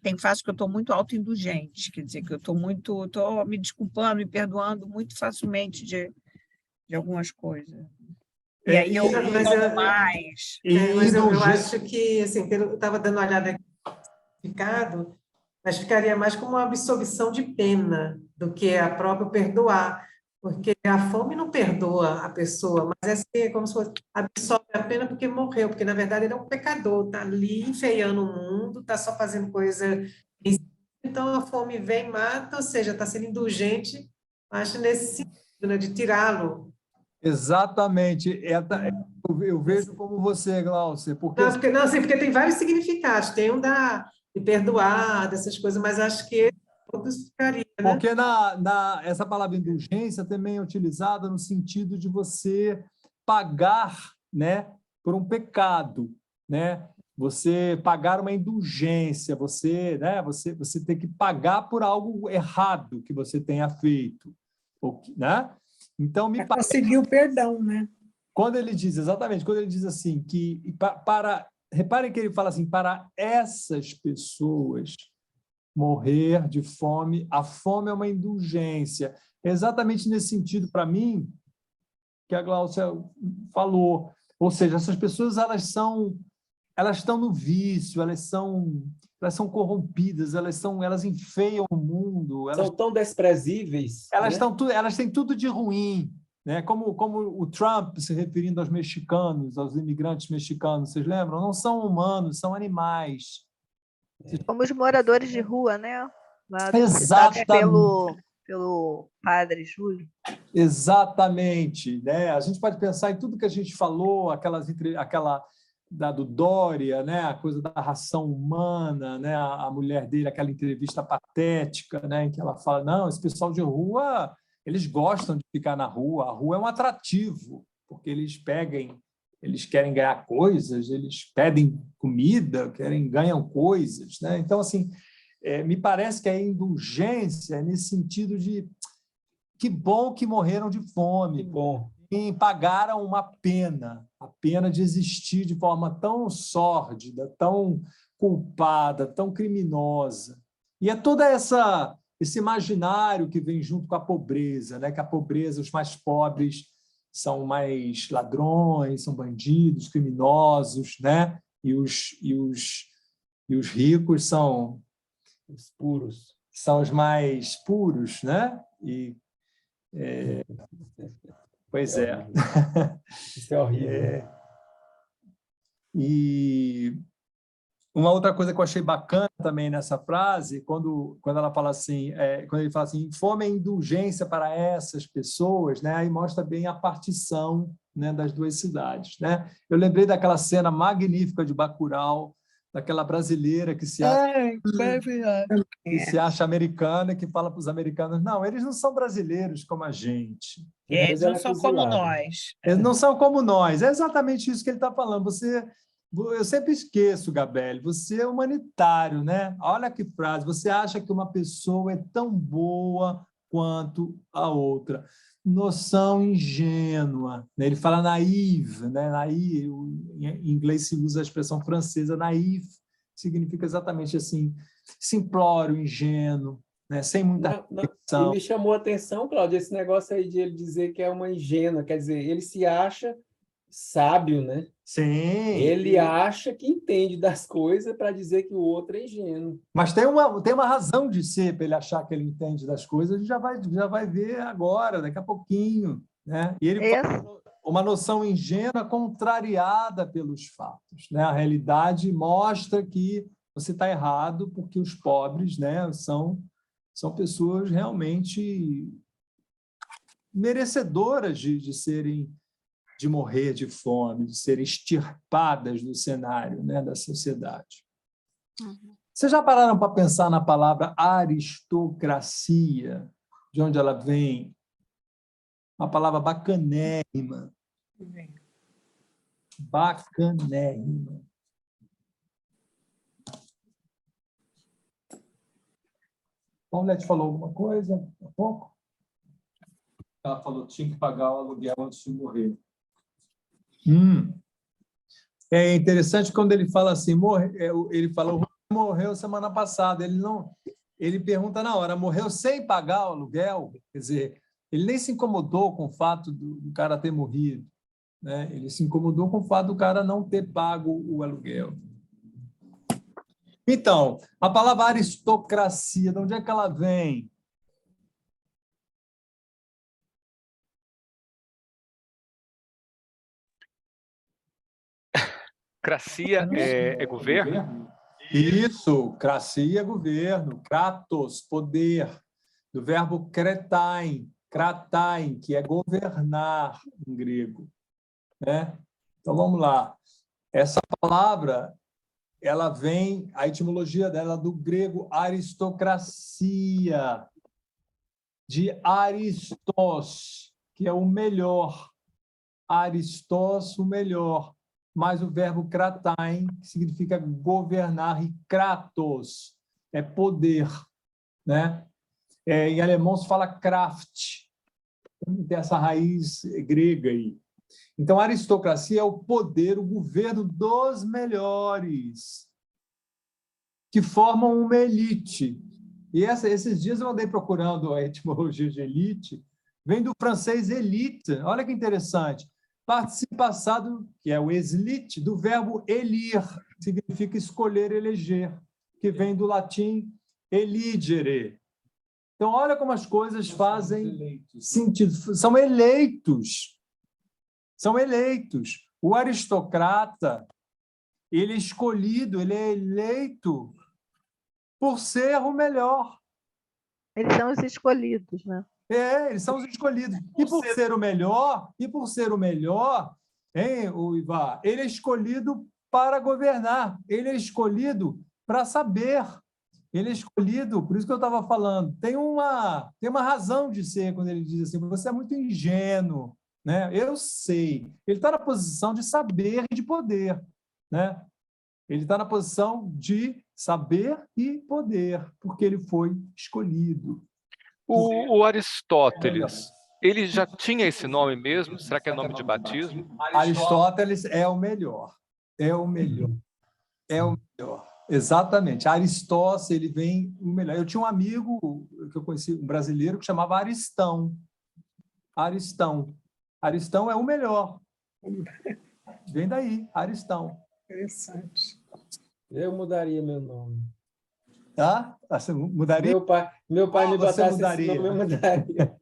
tem fases que eu estou muito autoindulgente, quer dizer, que eu estou me desculpando, me perdoando muito facilmente de algumas coisas. E aí eu não mais. Mas eu acho que, assim, eu estava dando uma olhada aqui no significado, mas ficaria mais como uma absorção de pena do que a própria perdoar, porque a fome não perdoa a pessoa, mas é como se fosse absorve a pena porque morreu, porque na verdade ele é um pecador, está ali enfeiando o mundo, está só fazendo coisa. Então a fome vem, mata, ou seja, está sendo indulgente, acho nesse sentido, né, de tirá-lo. Exatamente. Eu vejo como você, Glaucia, porque... Porque tem vários significados, tem um de perdoar, dessas coisas, mas acho que todos ficaria, né? Porque essa palavra indulgência também é utilizada no sentido de você pagar, né, por um pecado, né? Você pagar uma indulgência, você tem que pagar por algo errado que você tenha feito, né? Então, me parece... conseguir o perdão, né? Quando ele diz assim, que reparem que ele fala assim, para essas pessoas morrer de fome, a fome é uma indulgência. É exatamente nesse sentido, para mim, que a Glaucia falou. Ou seja, essas pessoas elas estão no vício, elas são corrompidas, elas enfeiam o mundo. São tão desprezíveis. Elas têm tudo de ruim, né? Como o Trump se referindo aos mexicanos, aos imigrantes mexicanos, vocês lembram? Não são humanos, são animais. Como os moradores de rua, né? Exatamente. Pelo padre Júlio. Exatamente, né? A gente pode pensar em tudo que a gente falou, aquela do Dória, né? A coisa da ração humana, né? A mulher dele, aquela entrevista patética, né? Em que ela fala, não, esse pessoal de rua, eles gostam de ficar na rua, a rua é um atrativo, porque eles querem ganhar coisas, eles pedem comida, ganham coisas, né? Então, assim, me parece que a indulgência é nesse sentido de que bom que morreram de fome, que bom. E pagaram uma pena, a pena de existir de forma tão sórdida, tão culpada, tão criminosa. E é todo esse imaginário que vem junto com a pobreza, né? Que a pobreza, os mais pobres são mais ladrões, são bandidos, criminosos, né? E os ricos são os puros, são os mais puros, né? Pois é. Isso é horrível. E uma outra coisa que eu achei bacana também nessa frase, quando ela fala assim, quando ele fala assim, fome é indulgência para essas pessoas, né? Aí mostra bem a partição, né, das duas cidades, né? Eu lembrei daquela cena magnífica de Bacurau, daquela brasileira que se acha americana, que fala para os americanos, não, eles não são brasileiros como a gente. Eles não são como nós. Eles não são como nós. É exatamente isso que ele está falando. Eu sempre esqueço, Gabelli, você é humanitário, né? Olha que frase, você acha que uma pessoa é tão boa quanto a outra. Noção ingênua, né? Ele fala naïve, né? Naïve, em inglês se usa a expressão francesa naïve, significa exatamente assim, simplório, ingênuo, né? Sem muita reflexão. E me chamou a atenção, Cláudio, esse negócio aí de ele dizer que é uma ingênua, quer dizer, ele se acha sábio, né? Sim. Ele acha que entende das coisas para dizer que o outro é ingênuo. Mas tem uma razão de ser para ele achar que ele entende das coisas, a gente já vai ver agora, daqui a pouquinho, né? E ele fala uma noção ingênua contrariada pelos fatos, né? A realidade mostra que você está errado porque os pobres, né, são pessoas realmente merecedoras de morrer de fome, de serem extirpadas do cenário, né, da sociedade. Uhum. Vocês já pararam para pensar na palavra aristocracia, de onde ela vem? Uma palavra bacanérrima. Bacanérrima. Paulette falou alguma coisa há pouco? Ela falou que tinha que pagar o aluguel antes de morrer. É interessante quando ele fala assim, ele falou, morreu semana passada. Ele pergunta na hora, morreu sem pagar o aluguel? Quer dizer, Ele nem se incomodou com o fato do cara ter morrido, né? Ele se incomodou com o fato do cara não ter pago o aluguel. Então, a palavra aristocracia, de onde é que ela vem? Cracia é governo? Isso, cracia é governo, kratos, poder, do verbo kretain, que é governar em grego, né? Então, vamos lá. Essa palavra, ela vem, a etimologia dela do grego aristocracia, de aristos, que é o melhor. Aristos, o melhor. Mais o verbo kratain, que significa governar, e kratos é poder, né? Em alemão se fala Kraft, tem essa raiz grega aí. Então, a aristocracia é o poder, o governo dos melhores, que formam uma elite. E esses dias eu andei procurando a etimologia de elite, vem do francês élite, olha que interessante. Participe passado, que é o eslite, do verbo elir, que significa escolher, eleger, que vem do latim eligere. Então, olha como as coisas fazem sentido. São eleitos. São eleitos. O aristocrata, ele é escolhido, ele é eleito por ser o melhor. Eles são os escolhidos, né? Eles são os escolhidos. E por ser o melhor, hein, o Ivar, ele é escolhido para governar, ele é escolhido para saber, ele é escolhido, por isso que eu estava falando, tem uma razão de ser quando ele diz assim, você é muito ingênuo, né? Eu sei. Ele está na posição de saber e de poder, né? Ele está na posição de saber e poder, porque ele foi escolhido. O Aristóteles, ele já tinha esse nome mesmo? Será que é nome de batismo? Aristóteles é o melhor. É o melhor. É o melhor. Exatamente. Aristóteles, ele vem o melhor. Eu tinha um amigo que eu conheci, um brasileiro, que chamava Aristão. Aristão. Aristão é o melhor. Vem daí, Aristão. Interessante. Eu mudaria meu nome. Tá? Você mudaria? Meu pai me Você botasse mudaria? esse nome, eu mudaria.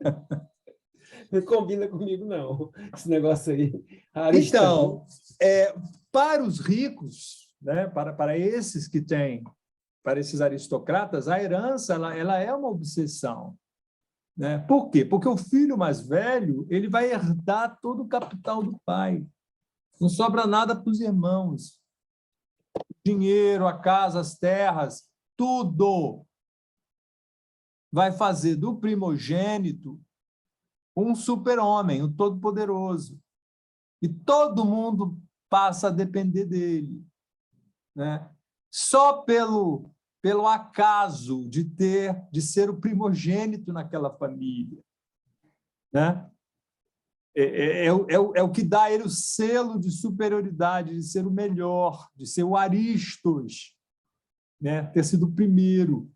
Não combina comigo, não, esse negócio aí. Aristão. Então, para os ricos, né, para esses que têm, para esses aristocratas, a herança ela é uma obsessão. Né? Por quê? Porque o filho mais velho ele vai herdar todo o capital do pai. Não sobra nada para os irmãos. Dinheiro, a casa, as terras, tudo vai fazer do primogênito um super-homem, um todo-poderoso. E todo mundo passa a depender dele. Né? Só pelo acaso de ser o primogênito naquela família. Né? É o que dá a ele o selo de superioridade, de ser o melhor, de ser o Aristos, né? Ter sido o primeiro.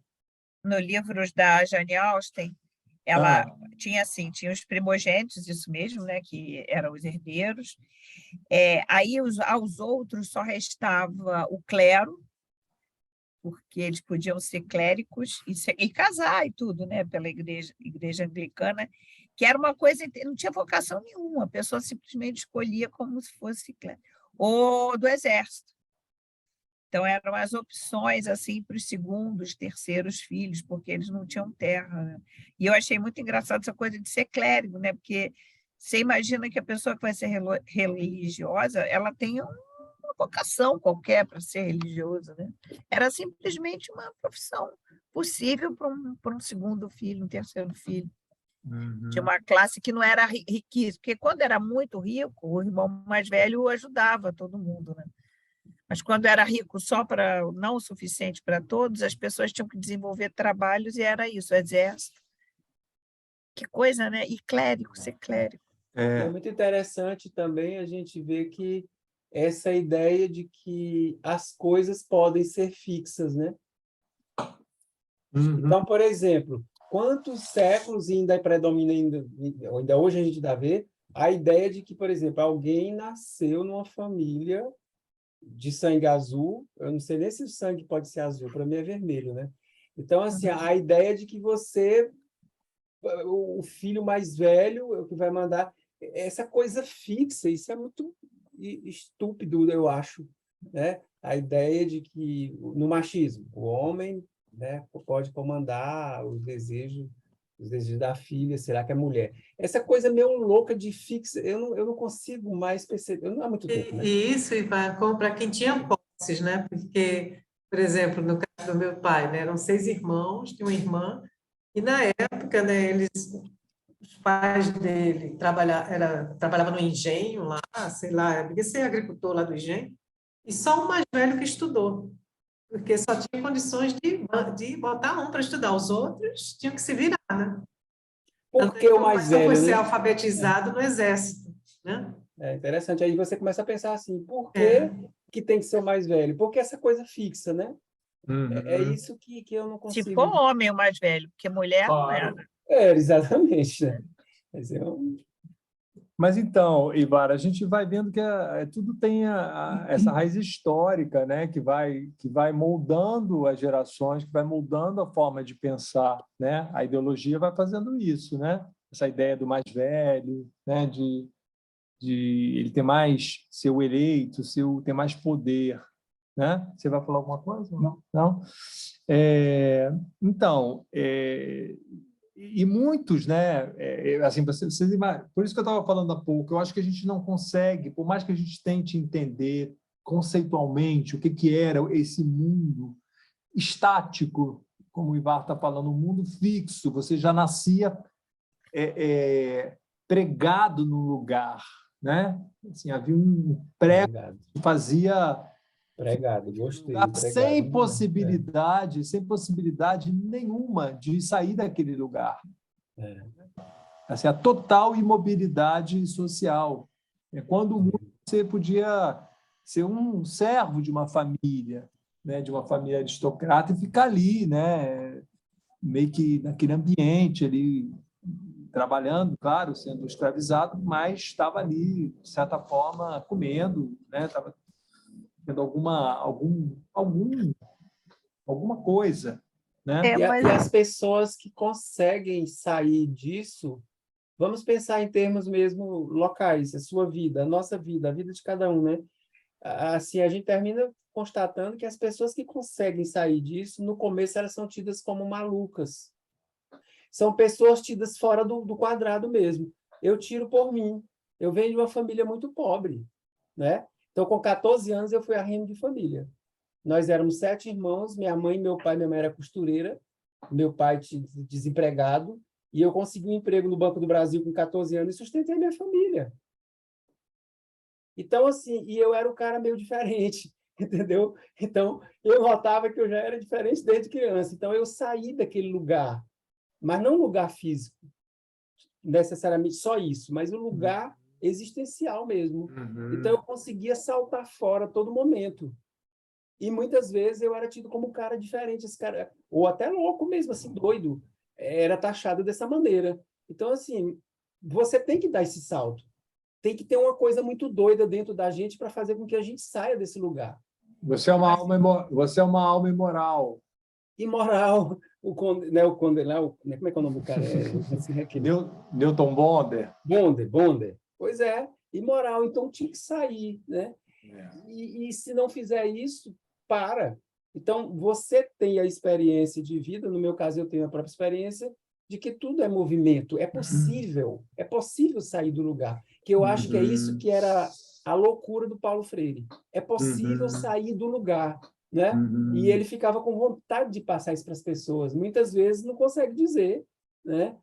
No livros da Jane Austen, ela tinha assim, tinha os primogênitos, isso mesmo, né, que eram os herdeiros. Aí aos outros só restava o clero, porque eles podiam ser clérigos e casar e tudo, né, pela igreja anglicana, que era uma coisa, não tinha vocação nenhuma, a pessoa simplesmente escolhia como se fosse clérigo, ou do exército. Então, eram as opções assim para os segundos, terceiros filhos, porque eles não tinham terra. Né? E eu achei muito engraçado essa coisa de ser clérigo, né? Porque você imagina que a pessoa que vai ser religiosa, ela tem uma vocação qualquer para ser religiosa. Né? Era simplesmente uma profissão possível para um segundo filho, um terceiro filho. De uma classe que não era riquíssima, porque quando era muito rico, o irmão mais velho ajudava todo mundo, né? Mas quando era rico só para não o suficiente para todos, as pessoas tinham que desenvolver trabalhos e era isso, o exército. Que coisa, né? E clérigo, ser clérigo. É muito interessante também a gente ver que essa ideia de que as coisas podem ser fixas, né? Então, por exemplo, quantos séculos e ainda predomina, ainda hoje a gente ainda vê, a ideia de que, por exemplo, alguém nasceu numa família de sangue azul, eu não sei nem se o sangue pode ser azul, para mim é vermelho, né? Então, assim, a ideia de que você, o filho mais velho, é o que vai mandar, essa coisa fixa, isso é muito estúpido, eu acho, né? A ideia de que, no machismo, o homem, né, pode comandar os desejos da filha, será que é mulher? Essa coisa meio louca de fixa, eu não consigo mais perceber, não há muito tempo, né? E isso, para quem tinha posses, né? Porque, por exemplo, no caso do meu pai, né, eram 6 irmãos, tinha uma irmã, e na época, né, os pais dele trabalhavam no engenho lá, sei lá, devia ser agricultor lá do engenho, e só o mais velho que estudou, porque só tinha condições de botar um para estudar, os outros tinham que se virar, né? Por que o mais Foi velho, ser né? alfabetizado no exército, né? É interessante. Aí você começa a pensar assim, por É. que tem que ser o mais velho? Porque essa coisa fixa, né? É Uhum. isso que eu não Se consigo... for homem o mais velho, porque mulher não é, Claro. né? Exatamente, né? Mas Mas então, Ivar, a gente vai vendo que tudo tem essa raiz histórica, né, que vai moldando as gerações, que vai moldando a forma de pensar, né? A ideologia vai fazendo isso, né? Essa ideia do mais velho, né, de ele ter mais, ser o eleito, ter mais poder, né? Você vai falar alguma coisa? Não? Não? Então, e muitos, né? Assim, por isso que eu estava falando há pouco, eu acho que a gente não consegue, por mais que a gente tente entender conceitualmente o que era esse mundo estático, como o Ivar está falando, um mundo fixo, você já nascia pregado no lugar, né? Assim, havia um prego que fazia pregado, gostei. sem possibilidade nenhuma de sair daquele lugar. Assim, a total imobilidade social. Quando você podia ser um servo de uma família, né, de uma família aristocrata, e ficar ali, né, meio que naquele ambiente ali, trabalhando, claro, sendo escravizado, mas estava ali, de certa forma, comendo, né, estava tendo alguma coisa, né? Mas E as pessoas que conseguem sair disso, vamos pensar em termos mesmo locais, a sua vida, a nossa vida, a vida de cada um, né? Assim, a gente termina constatando que as pessoas que conseguem sair disso, no começo elas são tidas como malucas. São pessoas tidas fora do quadrado mesmo. Eu tiro por mim. Eu venho de uma família muito pobre, né? Então, com 14 anos, eu fui arrimo de família. Nós éramos 7 irmãos, minha mãe, meu pai, minha mãe era costureira, meu pai desempregado, e eu consegui um emprego no Banco do Brasil com 14 anos e sustentei minha família. Então, assim, e eu era um cara meio diferente, entendeu? Então, eu notava que eu já era diferente desde criança. Então, eu saí daquele lugar, mas não um lugar físico, necessariamente só isso, mas um lugar existencial mesmo. Então, eu conseguia saltar fora a todo momento. E muitas vezes eu era tido como um cara diferente, esse cara, ou até louco mesmo, assim, doido. Era taxado dessa maneira. Então, assim, você tem que dar esse salto. Tem que ter uma coisa muito doida dentro da gente para fazer com que a gente saia desse lugar. Você é uma alma imoral. Imoral. Como é que é o nome do cara? Newton Bonder. Bonder. Pois é, imoral. Então tinha que sair, né? E se não fizer isso, para. Então, você tem a experiência de vida, no meu caso, eu tenho a própria experiência, de que tudo é movimento, é possível sair do lugar. Que eu acho que é isso que era a loucura do Paulo Freire. É possível sair do lugar, né? E ele ficava com vontade de passar isso para as pessoas. Muitas vezes não consegue dizer, né?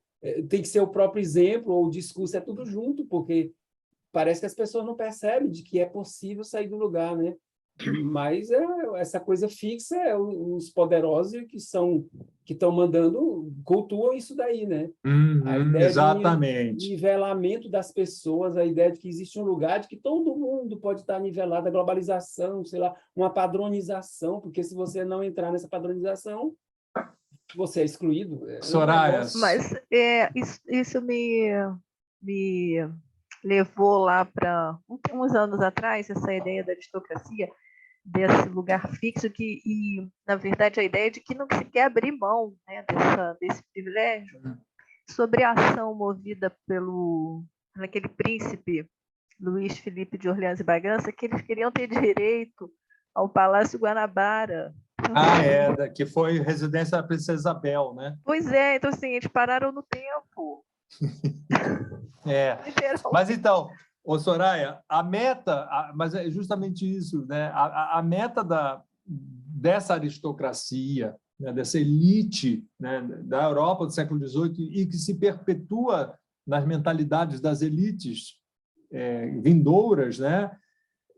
Tem que ser o próprio exemplo, ou o discurso, é tudo junto, porque parece que as pessoas não percebem de que é possível sair do lugar, né? Mas essa coisa fixa, os poderosos que estão mandando, cultuam isso daí, né? A ideia exatamente. de nivelamento das pessoas, a ideia de que existe um lugar de que todo mundo pode estar nivelado, a globalização, sei lá, uma padronização, porque se você não entrar nessa padronização, você é excluído. Soraya. Mas isso me levou lá para uns anos atrás, essa ideia da aristocracia, desse lugar fixo, e na verdade, a ideia de que não se quer abrir mão, né, desse privilégio, sobre a ação movida pelo aquele príncipe Luís Felipe de Orleans e Bragança, que eles queriam ter direito ao Palácio Guanabara. Que foi residência da Princesa Isabel, né? Pois é, então assim, eles pararam no tempo. Mas então, Soraya, a meta, mas é justamente isso, né? A meta dessa aristocracia, né? Dessa elite, né? Da Europa do século XVIII e que se perpetua nas mentalidades das elites vindouras, né?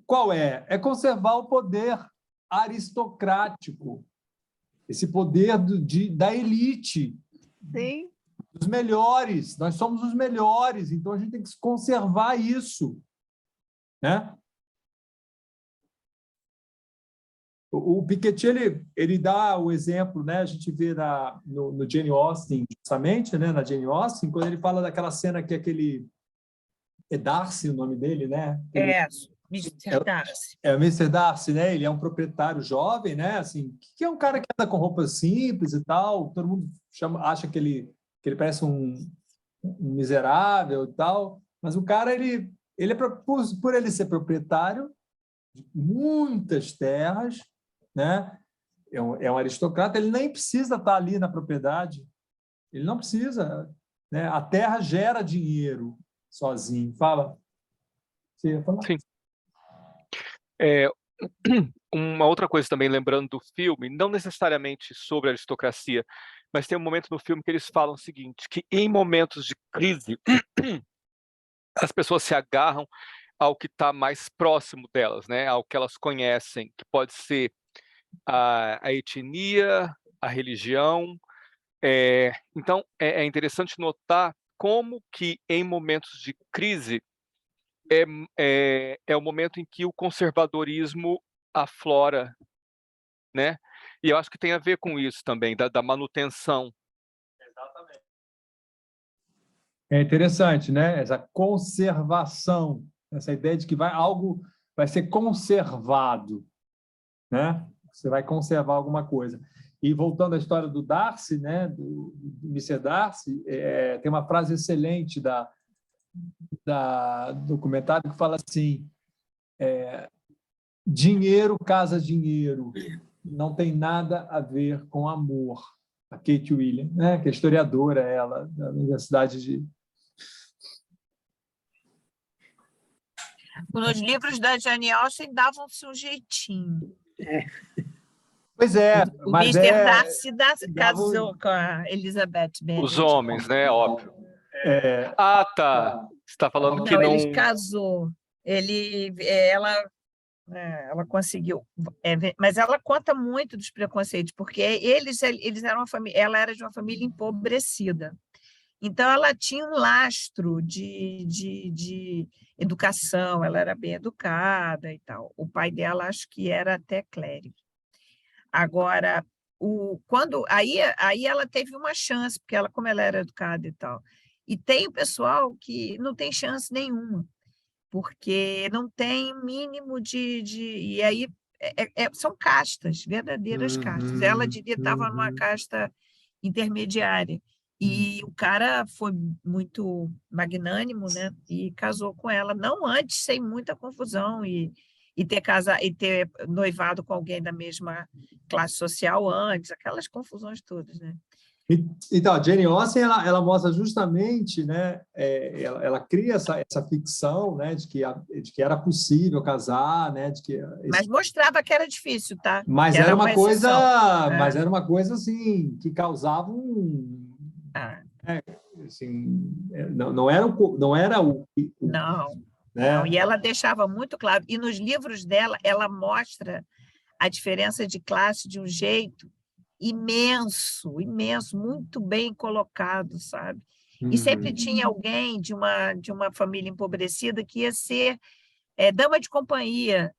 Qual é? É conservar o poder aristocrático, esse poder da elite. Sim. Os melhores, nós somos os melhores, então a gente tem que conservar isso, né? O Piketty, ele dá o exemplo, né? A gente vê no Jane Austen, justamente, né? Na Jane Austen, quando ele fala daquela cena que aquele... É Darcy o nome dele, né? Mr. Darcy. É o Mr. Darcy, né? Ele é um proprietário jovem, né? Assim, que é um cara que anda com roupas simples e tal, todo mundo acha que ele parece um miserável e tal, mas o cara, ele é por ele ser proprietário de muitas terras, né? É um aristocrata, ele nem precisa estar ali na propriedade, ele não precisa, né? A terra gera dinheiro sozinho. Fala. Você ia falar? Sim. Uma outra coisa também, lembrando do filme, não necessariamente sobre a aristocracia, mas tem um momento no filme que eles falam o seguinte, que em momentos de crise, as pessoas se agarram ao que está mais próximo delas, né? Ao que elas conhecem, que pode ser a etnia, a religião. Então, é interessante notar como que em momentos de crise é o momento em que o conservadorismo aflora, né? E eu acho que tem a ver com isso também, da manutenção. Exatamente. É interessante, né? Essa conservação, essa ideia de que algo vai ser conservado, né? Você vai conservar alguma coisa. E voltando à história do Darcy, né? Do Mr. Darcy, tem uma frase excelente da documentário que fala assim: dinheiro casa dinheiro, não tem nada a ver com amor. A Kate Williams, né? Que é historiadora, ela, da Universidade de... Nos livros da Jane Austen davam-se um jeitinho. Pois é, O mas Mr. Darcy casou com a Elizabeth Bennet. Os homens, né? Óbvio. Tá. Você está falando que não... Ele casou. Ela conseguiu, mas ela conta muito dos preconceitos, porque eles eram uma família, ela era de uma família empobrecida. Então, ela tinha um lastro de educação, ela era bem educada e tal. O pai dela, acho que era até clérigo. Agora, aí ela teve uma chance, porque como ela era educada e tal. E tem o pessoal que não tem chance nenhuma, porque não tem mínimo e aí são castas, verdadeiras castas. Ela devia estar numa casta intermediária. E o cara foi muito magnânimo, né? E casou com ela, não antes, sem muita confusão, e ter noivado com alguém da mesma classe social antes, aquelas confusões todas, né? Então, a Jane Austen, ela mostra justamente, né? Ela cria essa ficção, né? De que era possível casar, né? Mas mostrava que era difícil, tá? Mas era uma coisa, mas era uma coisa assim que causava assim, não era o não, né? não, e ela deixava muito claro, e nos livros dela ela mostra a diferença de classe de um jeito imenso, imenso, muito bem colocado, sabe? E sempre tinha alguém de uma família empobrecida que ia ser dama de companhia,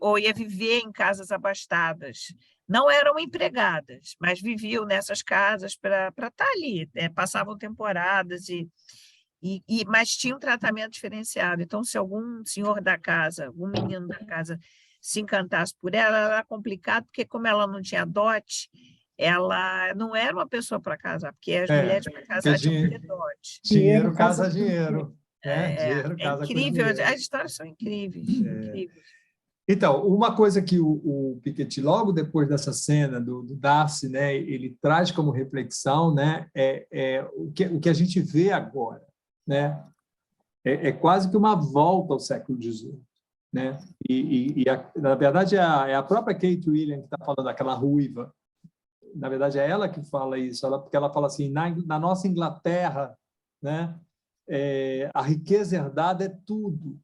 ou ia viver em casas abastadas. não eram empregadas, mas viviam nessas casas para estar ali, né? Passavam temporadas mas tinha um tratamento diferenciado. Então, se algum senhor da casa, algum menino da casa se encantasse por ela, era complicado, porque como ela não tinha dote, ela não era uma pessoa para casar, porque as mulheres para casar tinham que ter dote. Dinheiro casa dinheiro. É casa com incrível, dinheiro. as histórias são incríveis, incríveis. Então, uma coisa que o Piketty, logo depois dessa cena do Darcy, né, ele traz como reflexão, né, o que a gente vê agora, né, é quase que uma volta ao século XVIII, né, na verdade é a própria Kate Williams que está falando, aquela ruiva, na verdade é ela que fala isso, porque ela fala assim, na nossa Inglaterra, né, a riqueza herdada é tudo.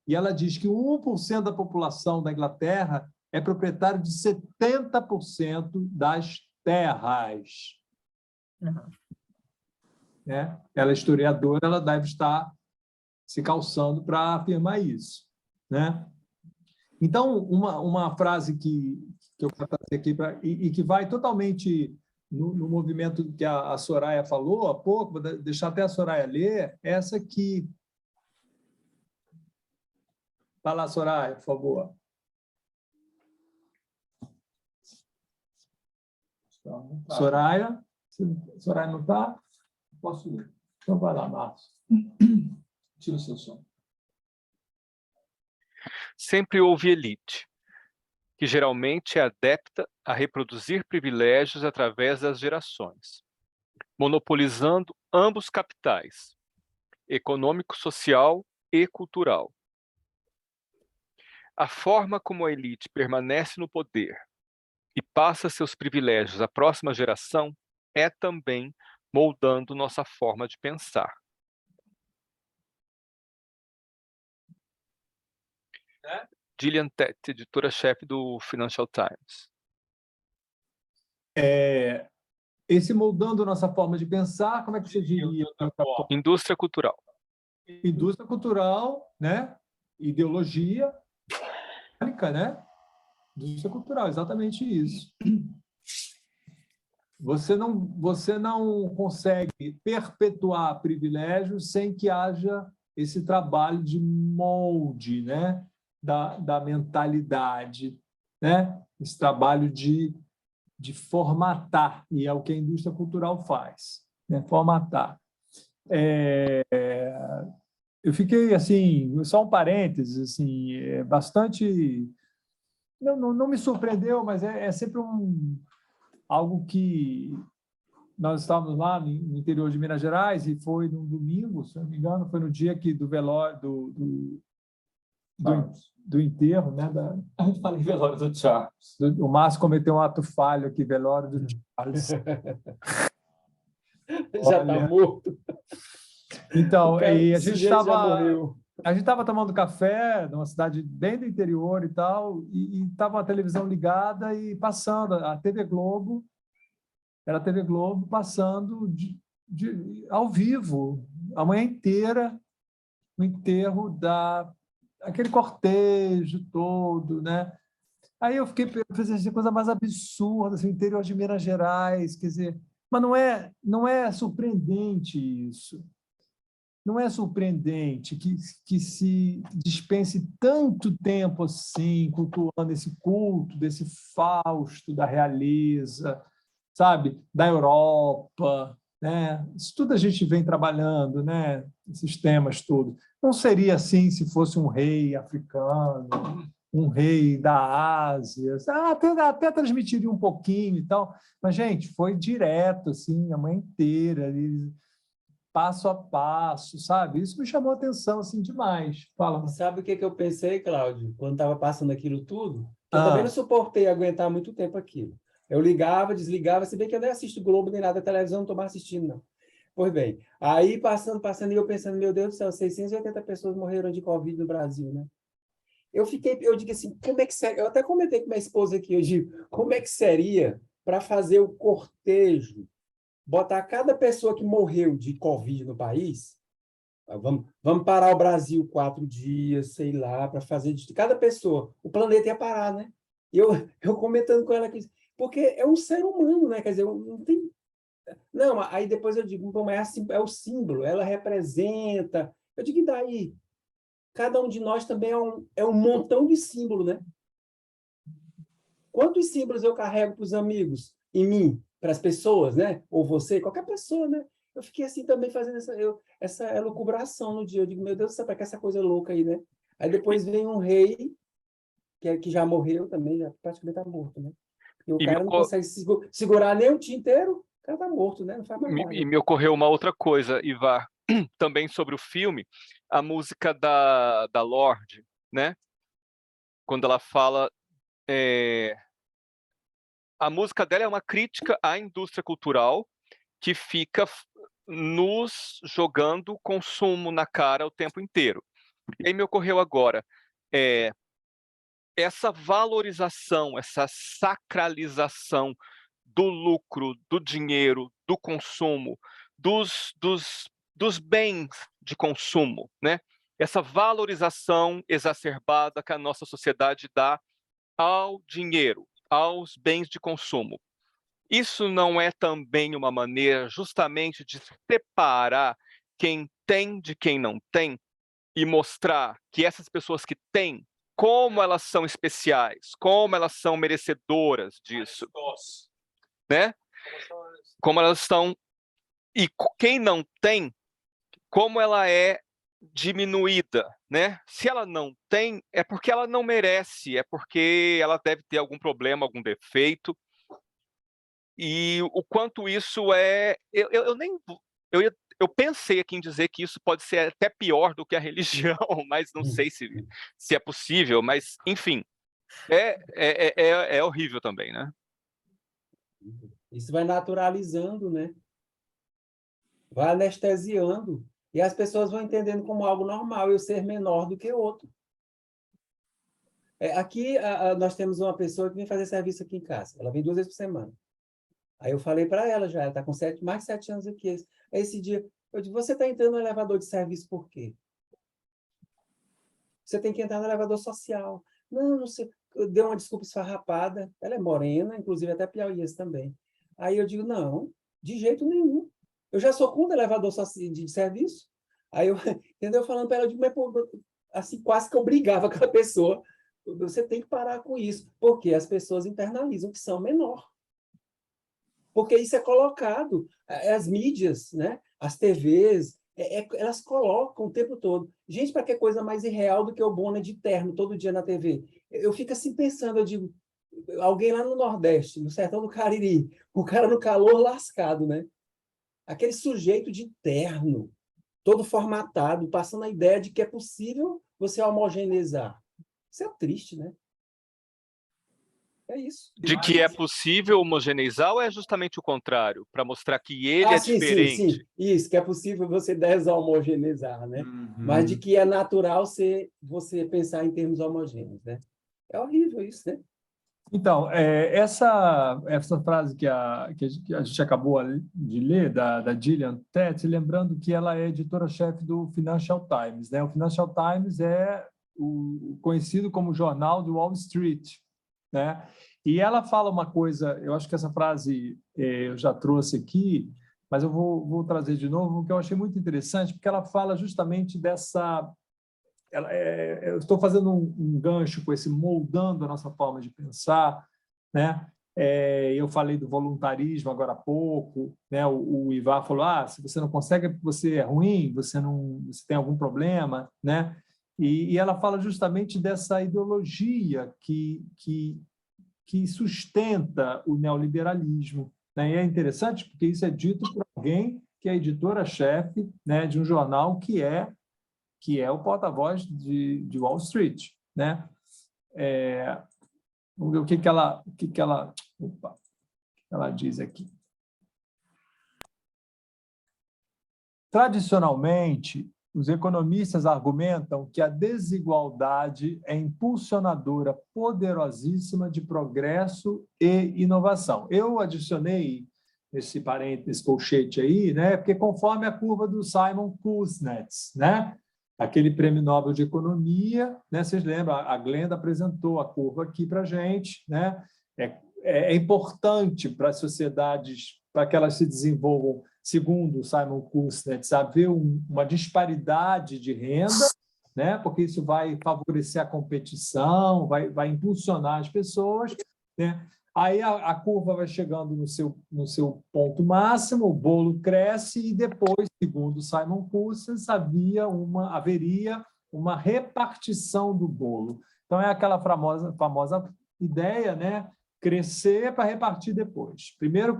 E ela diz que 1% da população da Inglaterra é proprietário de 70% das terras. Uhum. Né? Ela é historiadora, ela deve estar se calçando para afirmar isso. Né? Então, uma frase que eu quero trazer aqui, e que vai totalmente no movimento que a Soraya falou há pouco, vou deixar até a Soraya ler, essa aqui. Vai lá, Soraya, por favor. Soraya? Soraya não está? Posso ler. Então vai lá, Marcos. Tira o seu som. Sempre houve elite, que geralmente é adepta a reproduzir privilégios através das gerações, monopolizando ambos capitais, econômico, social e cultural. A forma como a elite permanece no poder e passa seus privilégios à próxima geração é também moldando nossa forma de pensar. Gillian Tett, editora-chefe do Financial Times. Esse moldando nossa forma de pensar, como é que você diria? Indústria cultural. Indústria cultural, né? Ideologia, né? Indústria cultural, exatamente isso. Você não consegue perpetuar privilégios sem que haja esse trabalho de molde, né? da mentalidade, né? Esse trabalho de formatar, e é o que a indústria cultural faz, né? Formatar. Eu fiquei, assim, só um parênteses, assim, bastante... Não me surpreendeu, mas é sempre algo que... Nós estávamos lá no interior de Minas Gerais e foi no domingo, se não me engano, foi no dia do velório, do enterro, né? A gente fala em velório do Charles. O Márcio cometeu um ato falho aqui, velório do Charles. Já está morto. Então, e a gente estava... A gente estava tomando café numa cidade bem do interior e tal, e estava a televisão ligada e passando, a TV Globo, era a TV Globo passando ao vivo, a manhã inteira, o enterro aquele cortejo todo, né? Aí eu fiz assim, coisa mais absurda, assim, interior de Minas Gerais, quer dizer, mas não é surpreendente isso. Não é surpreendente que se dispense tanto tempo assim, cultuando esse culto desse Fausto da realeza, sabe, da Europa, né? Isso tudo a gente vem trabalhando, né? Esses temas todos. Não seria assim se fosse um rei africano, um rei da Ásia, até transmitiria um pouquinho e tal, mas, gente, foi direto, assim, a manhã inteira, passo a passo, sabe? Isso me chamou a atenção, assim, demais. Fala. Sabe o que eu pensei, Cláudio, quando estava passando aquilo tudo? Eu também não suportei aguentar muito tempo aquilo. Eu ligava, desligava, se bem que eu nem assisto Globo nem nada, a televisão não estou mais assistindo, não. Pois bem, aí passando, e eu pensando, meu Deus do céu, 680 pessoas morreram de Covid no Brasil, né? Eu digo assim, como é que seria? Eu até comentei com minha esposa aqui, eu digo, como é que seria para fazer o cortejo, botar cada pessoa que morreu de Covid no país, vamos parar o Brasil 4 dias, sei lá, para fazer de cada pessoa. O planeta ia parar, né? Eu comentando com ela que porque é um ser humano, né? Quer dizer, não tem... Não, aí depois eu digo, mas é o símbolo, ela representa. Eu digo, e daí? Cada um de nós também é um montão de símbolo, né? Quantos símbolos eu carrego para os amigos, em mim, para as pessoas, né? Ou você, qualquer pessoa, né? Eu fiquei assim também fazendo essa elucubração no dia. Eu digo, meu Deus do céu, para que essa coisa louca aí, né? Aí depois vem um rei, que já morreu também, já praticamente está morto, né? E o cara não consegue segurar nem o dia inteiro, o cara está morto, né? Não faz mais nada. E me ocorreu uma outra coisa, Ivar, também sobre o filme, a música da Lorde, né? Quando ela fala... a música dela é uma crítica à indústria cultural que fica nos jogando consumo na cara o tempo inteiro. E aí me ocorreu agora, essa valorização, essa sacralização do lucro, do dinheiro, do consumo, dos bens de consumo, né? Essa valorização exacerbada que a nossa sociedade dá ao dinheiro, aos bens de consumo. Isso não é também uma maneira justamente de separar quem tem de quem não tem e mostrar que essas pessoas que têm, como elas são especiais, como elas são merecedoras disso, né? Como elas estão... E quem não tem, como ela é diminuída, né? Se ela não tem, é porque ela não merece, é porque ela deve ter algum problema, algum defeito. E o quanto isso é... Eu pensei aqui em dizer que isso pode ser até pior do que a religião, mas não sei se é possível, mas, enfim, é horrível também, né? Isso vai naturalizando, né? Vai anestesiando. E as pessoas vão entendendo como algo normal eu ser menor do que o outro. Aqui, nós temos uma pessoa que vem fazer serviço aqui em casa. Ela vem 2 vezes por semana. Aí eu falei para ela já, ela está com mais de 7 anos aqui. Esse dia, eu disse, você está entrando no elevador de serviço por quê? Você tem que entrar no elevador social. Não sei. Eu dei uma desculpa esfarrapada. Ela é morena, inclusive até piauiense também. Aí eu digo, não, de jeito nenhum. Eu já sou contra elevador de serviço. Aí eu, entendeu? Falando para ela, eu digo, mas, pô, assim, quase que eu brigava com a pessoa. Você tem que parar com isso, porque as pessoas internalizam que são menor. Porque isso é colocado, as mídias, né? As TVs, elas colocam o tempo todo. Gente, para que coisa mais irreal do que o Bona de terno todo dia na TV? Eu fico assim pensando, eu digo, alguém lá no Nordeste, no sertão do Cariri, o cara no calor lascado, né? Aquele sujeito de terno, todo formatado, passando a ideia de que é possível você homogeneizar. Isso é triste, né? É isso. De que é possível homogeneizar ou é justamente o contrário? Para mostrar que ele é sim, diferente? Sim. Isso, que é possível você deshomogeneizar, né? Mas de que é natural você pensar em termos homogêneos, né? É horrível isso, né? Então, essa frase que a gente acabou de ler, da Gillian Tett, lembrando que ela é editora-chefe do Financial Times, né? O Financial Times é o conhecido como jornal de Wall Street, né? E ela fala uma coisa, eu acho que essa frase eu já trouxe aqui, mas eu vou trazer de novo, que eu achei muito interessante, porque ela fala justamente dessa... eu estou fazendo um gancho com esse moldando a nossa forma de pensar, né? Eu falei do voluntarismo agora há pouco, né? O Ivar falou, se você não consegue é porque você é ruim, você tem algum problema, né? E ela fala justamente dessa ideologia que sustenta o neoliberalismo, né? E é interessante porque isso é dito por alguém que é editora-chefe, né, de um jornal que é o porta-voz de Wall Street, né? Vamos ver o que ela diz aqui. Tradicionalmente, os economistas argumentam que a desigualdade é impulsionadora poderosíssima de progresso e inovação. Eu adicionei esse parênteses, colchete aí, né? Porque conforme a curva do Simon Kuznets, né? Aquele prêmio Nobel de Economia, né? Vocês lembram? A Glenda apresentou a curva aqui para a gente, né? é importante para as sociedades, para que elas se desenvolvam, segundo Simon Kuznets, haver uma disparidade de renda, né? Porque isso vai favorecer a competição, vai impulsionar as pessoas, né? Aí a curva vai chegando no seu ponto máximo, o bolo cresce e depois, segundo Simon Kuznets, haveria uma repartição do bolo. Então, é aquela famosa ideia, né? Crescer para repartir depois. Primeiro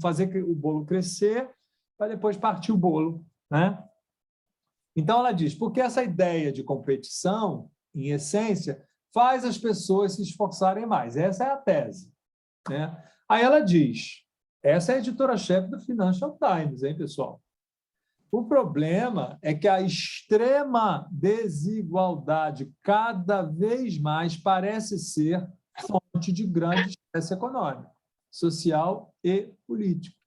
fazer o bolo crescer, para depois partir o bolo, né? Então, ela diz, porque essa ideia de competição, em essência, faz as pessoas se esforçarem mais. Essa é a tese, né? Aí ela diz, essa é a editora-chefe do Financial Times, hein, pessoal? O problema é que a extrema desigualdade cada vez mais parece ser fonte de grande estresse econômico, social e político.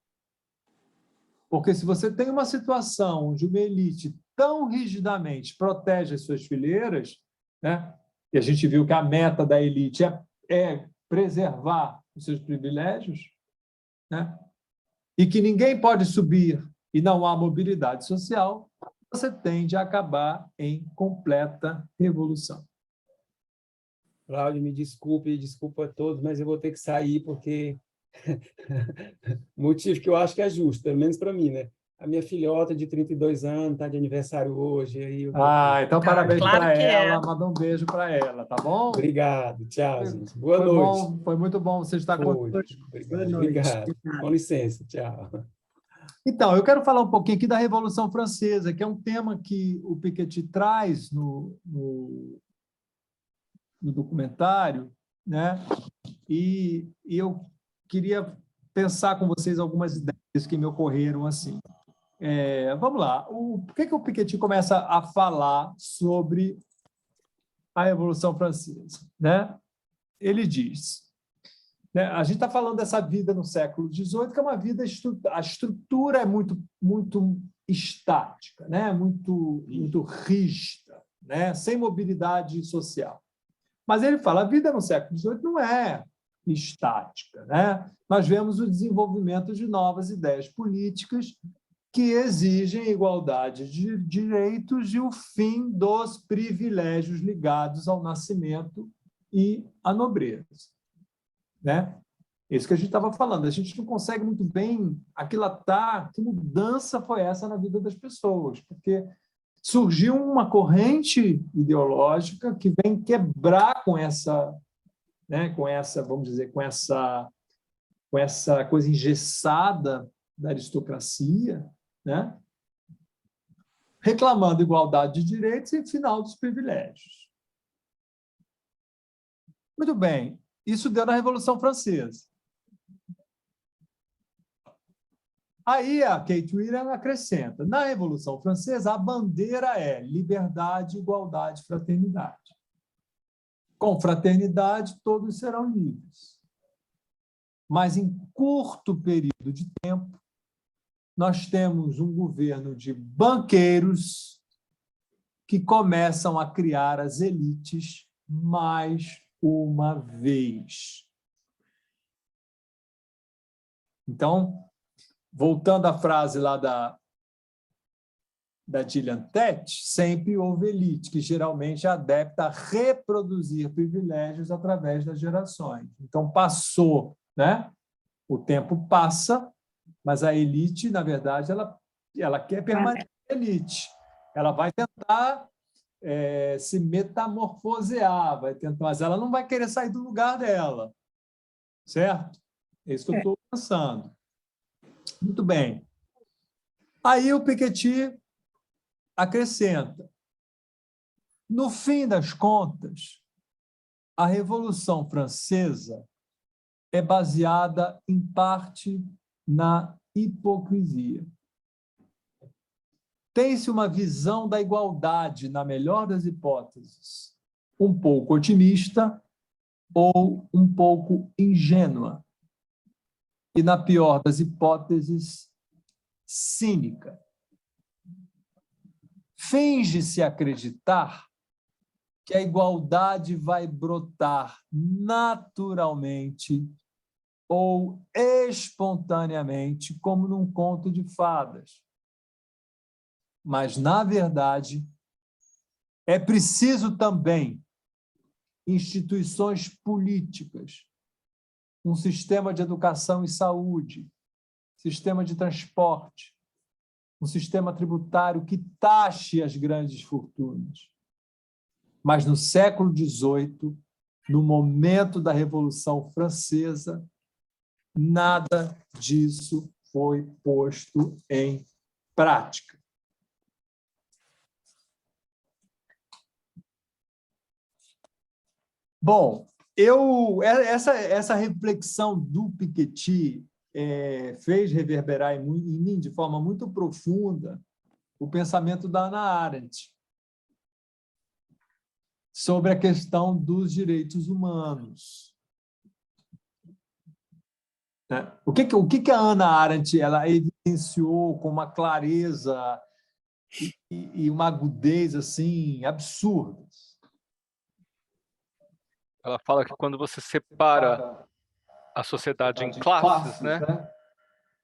Porque se você tem uma situação onde uma elite tão rigidamente protege as suas fileiras, né, e a gente viu que a meta da elite é preservar os seus privilégios, né, e que ninguém pode subir e não há mobilidade social, você tende a acabar em completa revolução. Cláudio, me desculpe, desculpa a todos, mas eu vou ter que sair porque motivo que eu acho que é justo, pelo menos para mim, né? A minha filhota de 32 anos está de aniversário hoje. Aí então parabéns claro para ela, é. manda um beijo para ela, tá bom? Obrigado, tchau, gente. Boa noite. Foi muito bom você estar conosco. Obrigado. Com licença, tchau. Então, eu quero falar um pouquinho aqui da Revolução Francesa, que é um tema que o Piketty traz no documentário, né? E eu queria pensar com vocês algumas ideias que me ocorreram assim. Vamos lá. Por que o Piketty começa a falar sobre a Revolução Francesa, né? Ele diz, né, a gente está falando dessa vida no século XVIII, que é uma vida, a estrutura é muito estática, né? muito rígida, né? Sem mobilidade social. Mas ele fala, a vida no século XVIII não é estática, né? Nós vemos o desenvolvimento de novas ideias políticas que exigem igualdade de direitos e o fim dos privilégios ligados ao nascimento e à nobreza, né? Isso que a gente estava falando, a gente não consegue muito bem aquilatar que mudança foi essa na vida das pessoas, porque surgiu uma corrente ideológica que vem quebrar com essa, né, vamos dizer, com essa coisa engessada da aristocracia, né, reclamando igualdade de direitos e final dos privilégios. Muito bem, isso deu na Revolução Francesa. Aí a Kate Williams acrescenta, na Revolução Francesa, a bandeira é liberdade, igualdade, fraternidade. Com fraternidade, todos serão livres. Mas, em curto período de tempo, nós temos um governo de banqueiros que começam a criar as elites mais uma vez. Então, voltando à frase lá da Gillian Tett, sempre houve elite, que geralmente é adepta a reproduzir privilégios através das gerações. Então, passou, né? O tempo passa, mas a elite, na verdade, ela quer permanecer elite. Ela vai tentar se metamorfosear, mas ela não vai querer sair do lugar dela. Certo? É isso que eu estou pensando. Muito bem. Aí o Piketty acrescenta, no fim das contas, a Revolução Francesa é baseada, em parte, na hipocrisia. Tem-se uma visão da igualdade, na melhor das hipóteses, um pouco otimista ou um pouco ingênua. E, na pior das hipóteses, cínica. Finge-se acreditar que a igualdade vai brotar naturalmente ou espontaneamente, como num conto de fadas. Mas, na verdade, é preciso também instituições políticas, um sistema de educação e saúde, sistema de transporte, um sistema tributário que taxe as grandes fortunas. Mas no século XVIII, no momento da Revolução Francesa, nada disso foi posto em prática. Bom, essa reflexão do Piketty fez reverberar em mim, de forma muito profunda, o pensamento da Hannah Arendt sobre a questão dos direitos humanos. O que a Hannah Arendt ela evidenciou com uma clareza e uma agudez assim absurdas? Ela fala que quando você separa a sociedade em classes, né?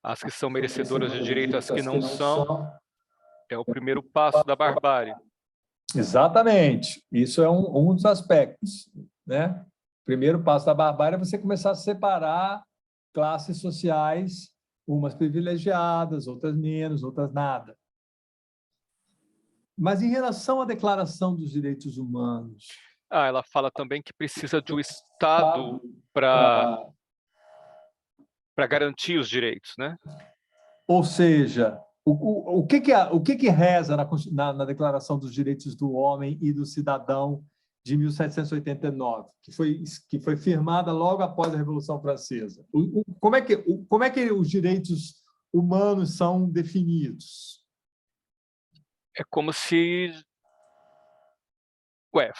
As que são merecedoras de direito, as que não são, é o primeiro passo da barbárie. Exatamente. Isso é um dos aspectos, né? O primeiro passo da barbárie é você começar a separar classes sociais, umas privilegiadas, outras menos, outras nada. Mas em relação à Declaração dos Direitos Humanos... Ela fala também que precisa de um Estado para garantir os direitos, né? Ou seja, o que reza na Declaração dos Direitos do Homem e do Cidadão de 1789, que foi firmada logo após a Revolução Francesa? Como é que os direitos humanos são definidos? É como se...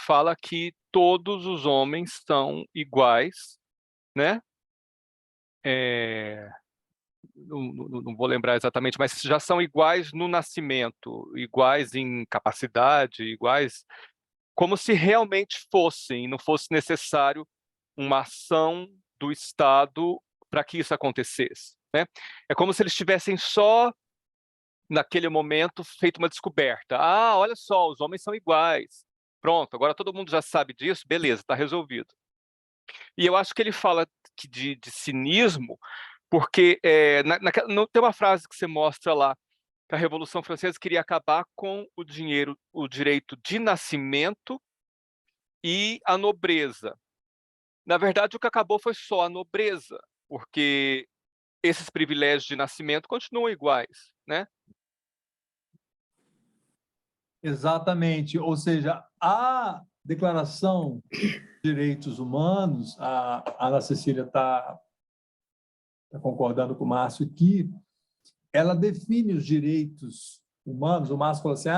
fala que todos os homens são iguais, né? Não vou lembrar exatamente, mas já são iguais no nascimento, iguais em capacidade, iguais, como se realmente fossem, não fosse necessário uma ação do Estado para que isso acontecesse, né? É como se eles tivessem só, naquele momento, feito uma descoberta. Olha só, os homens são iguais. Pronto, agora todo mundo já sabe disso, beleza, está resolvido. E eu acho que ele fala de cinismo, porque tem uma frase que você mostra lá, que a Revolução Francesa queria acabar com o direito de nascimento e a nobreza. Na verdade, o que acabou foi só a nobreza, porque esses privilégios de nascimento continuam iguais, né? Exatamente. Ou seja, a Declaração dos Direitos Humanos, a Ana Cecília está concordando com o Márcio aqui, ela define os direitos humanos, o Márcio falou assim,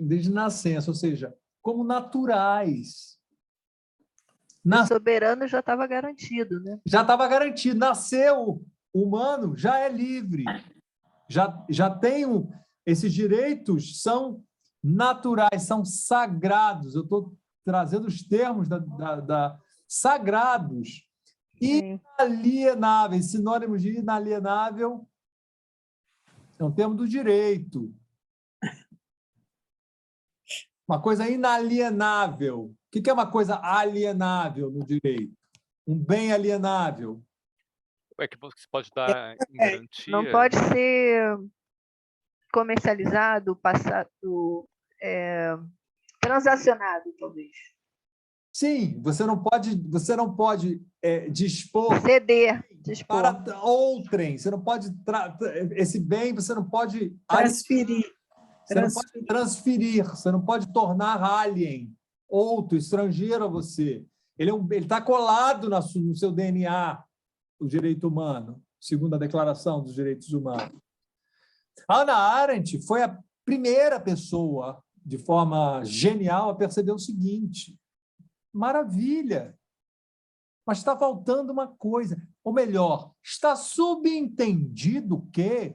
desde nascença, ou seja, como naturais. O soberano já estava garantido, né? Já estava garantido. Nasceu humano, já é livre. Já tem esses direitos são naturais, são sagrados. Eu estou trazendo os termos sagrados. Inalienáveis, sinônimos de inalienável é um termo do direito. Uma coisa inalienável. O que é uma coisa alienável no direito? Um bem alienável. É que você pode dar em garantia. Não pode ser comercializado, passado, transacionado, talvez. Sim, você não pode dispor... Dispor. Para outrem. Você não pode... Esse bem, você não pode... Transferir. Você não pode transferir, você não pode tornar alien, outro, estrangeiro a você. Ele está colado no seu DNA, o direito humano, segundo a Declaração dos Direitos Humanos. A Hannah Arendt foi a primeira pessoa, de forma genial, a perceber o seguinte: maravilha, mas está faltando uma coisa. Ou melhor, está subentendido que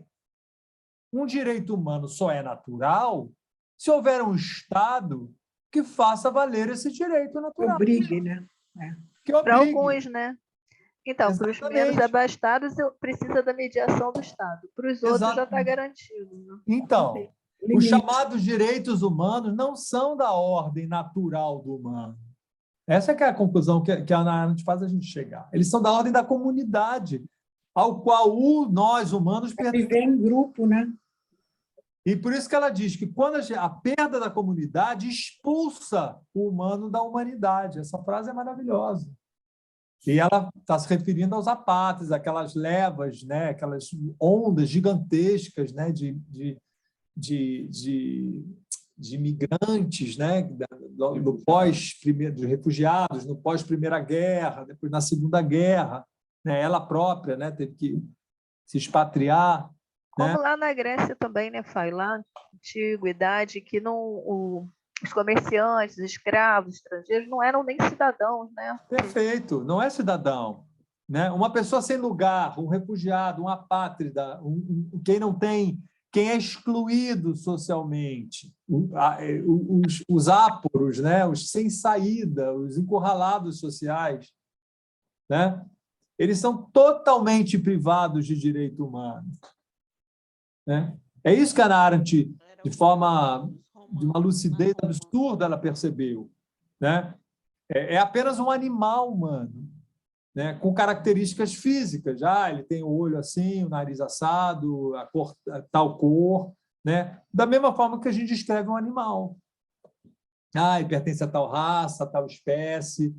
um direito humano só é natural se houver um Estado que faça valer esse direito natural. Obrigue, né? Para alguns, né? Então, para os menos abastados, precisa da mediação do Estado. Para os outros, já está garantido. Né? Então, os chamados direitos humanos não são da ordem natural do humano. Essa que é a conclusão que a Hannah Arendt faz a gente chegar. Eles são da ordem da comunidade, ao qual nós, humanos, pertencemos. Viver em grupo, né? E por isso que ela diz que quando a perda da comunidade expulsa o humano da humanidade. Essa frase é maravilhosa. E ela está se referindo aos apátridas, aquelas levas, né, aquelas ondas gigantescas, né, de imigrantes, né, no dos refugiados, no pós-Primeira Guerra, depois na Segunda Guerra, né, ela própria, né, teve que se expatriar. Como lá na Grécia também, né, Fai? Lá na antiguidade, que os comerciantes, os escravos, estrangeiros, não eram nem cidadãos, né? Perfeito, não é cidadão. Né? Uma pessoa sem lugar, um refugiado, um apátrida, quem não tem, quem é excluído socialmente, os áporos, né? Os sem saída, os encurralados sociais, né? Eles são totalmente privados de direito humano. Né? É isso que a Hannah Arendt, de uma lucidez absurda, ela percebeu. Né? É apenas um animal humano, né? Com características físicas. Ele tem o olho assim, o nariz assado, a tal cor. Né? Da mesma forma que a gente descreve um animal. Ele pertence a tal raça, a tal espécie,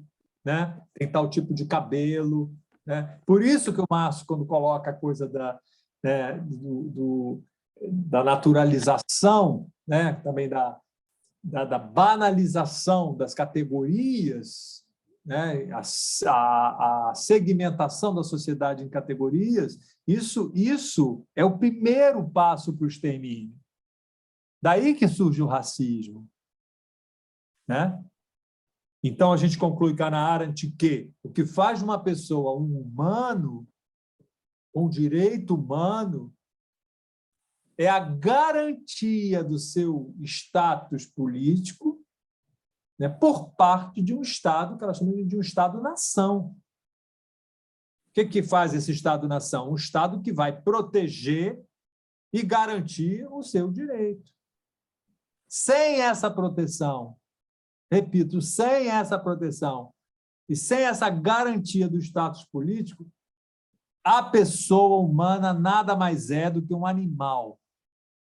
né? Tem tal tipo de cabelo. Né? Por isso que o Márcio, quando coloca a coisa da naturalização, né? Também da banalização das categorias, né? A segmentação da sociedade em categorias, isso é o primeiro passo para o extermínio. Daí que surge o racismo. Né? Então, a gente conclui com a Hannah Arendt que o que faz de uma pessoa um humano, um direito humano, é a garantia do seu status político, né, por parte de um Estado, que ela chama de um Estado-nação. O que faz esse Estado-nação? Um Estado que vai proteger e garantir o seu direito. Sem essa proteção, repito, sem essa proteção e sem essa garantia do status político, a pessoa humana nada mais é do que um animal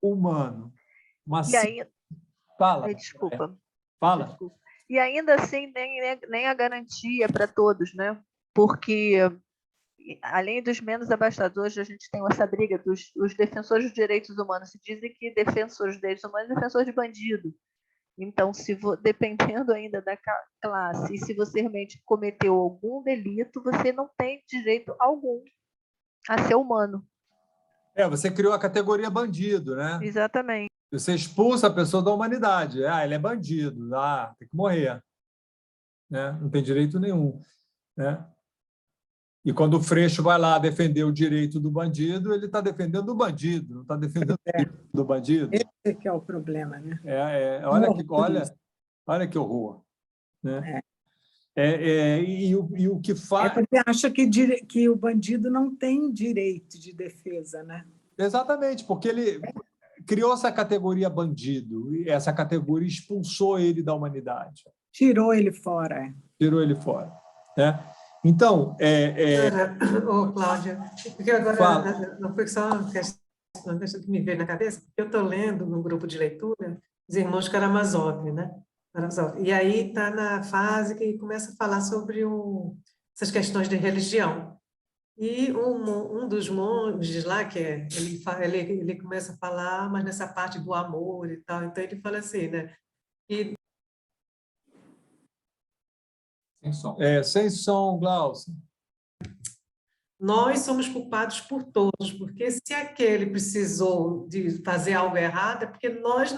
humano. E aí... Fala. Desculpa. Fala. Desculpa. E ainda assim, nem a garantia para todos, né? Porque, além dos menos abastados, a gente tem essa briga dos defensores dos direitos humanos. Se dizem que defensores dos direitos humanos é defensor de bandido. Então, dependendo ainda da classe, e se você realmente cometeu algum delito, você não tem direito algum a ser humano. Você criou a categoria bandido, né? Exatamente. Você expulsa a pessoa da humanidade. Ele é bandido, tem que morrer. Né? Não tem direito nenhum. Né? E quando o Freixo vai lá defender o direito do bandido, ele está defendendo o bandido, não está defendendo o direito do bandido. Esse que é o problema, né? Olha que horror. Né? E o que faz... porque acha que o bandido não tem direito de defesa, né? Exatamente, porque ele criou essa categoria bandido, e essa categoria expulsou ele da humanidade. Tirou ele fora. Tirou ele fora. Né? Então... Cláudia, porque agora não foi só uma questão que me veio na cabeça, eu estou lendo no grupo de leitura Os Irmãos Karamazov, né? E aí está na fase que começa a falar sobre essas questões de religião. E um dos monges lá, ele começa a falar, mas nessa parte do amor e tal, então ele fala assim, né? Sem som, Glaucio. Nós somos culpados por todos, porque se aquele precisou de fazer algo errado, é porque nós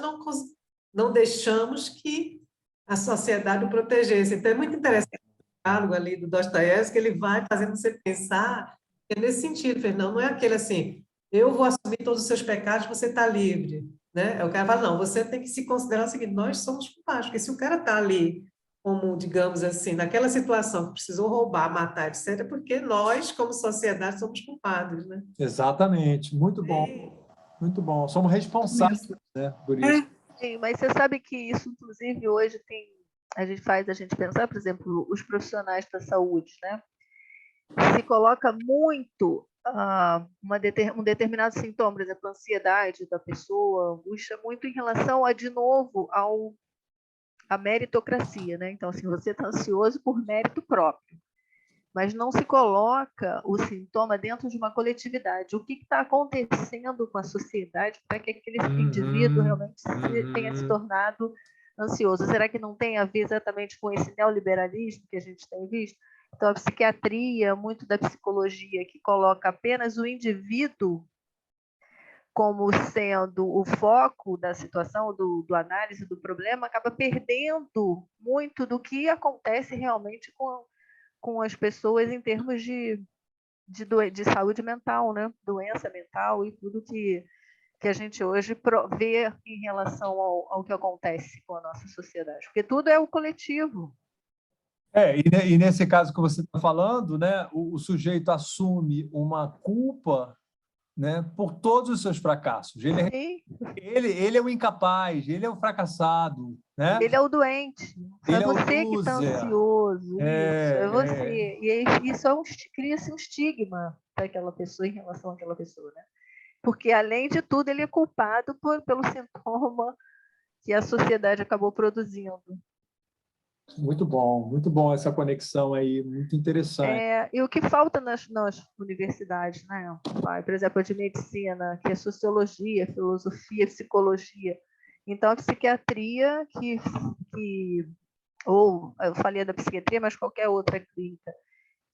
não deixamos que a sociedade o protegesse. Então, é muito interessante o diálogo ali do Dostoiévski, que ele vai fazendo você pensar, é nesse sentido, Fernando, não é aquele assim, eu vou assumir todos os seus pecados, você está livre. Né? O cara fala, não, você tem que se considerar o seguinte, nós somos culpados, porque se o cara está ali como, digamos assim, naquela situação que precisou roubar, matar, etc., porque nós, como sociedade, somos culpados, né? Exatamente, muito bom, muito bom. Somos responsáveis, né, por isso. Sim, mas você sabe que isso, inclusive, hoje a gente pensar, por exemplo, os profissionais da saúde, né? Se coloca muito um determinado sintoma, por exemplo, a ansiedade da pessoa, a angústia, muito em relação de novo, à meritocracia, né? Então, assim, você está ansioso por mérito próprio, mas não se coloca o sintoma dentro de uma coletividade. O que está acontecendo com a sociedade para que aquele indivíduo realmente tenha se tornado ansioso? Será que não tem a ver exatamente com esse neoliberalismo que a gente tem visto? Então, a psiquiatria, muito da psicologia, que coloca apenas o indivíduo como sendo o foco da situação, do análise do problema, acaba perdendo muito do que acontece realmente com as pessoas em termos de saúde mental, né? Doença mental e tudo que a gente hoje vê em relação ao que acontece com a nossa sociedade. Porque tudo é o coletivo. E nesse caso que você está falando, né, o sujeito assume uma culpa, né, por todos os seus fracassos. Ele é o incapaz, ele é o fracassado, né? Ele é o doente. Ele É você que está ansioso. É você. E isso cria-se um estigma para aquela pessoa em relação àquela pessoa, né? Porque, além de tudo, ele é culpado pelo sintoma que a sociedade acabou produzindo. Muito bom essa conexão aí, muito interessante. E o que falta nas universidades, né? Por exemplo, a de medicina, que é sociologia, filosofia, psicologia. Então, a psiquiatria, ou eu falei da psiquiatria, mas qualquer outra clínica,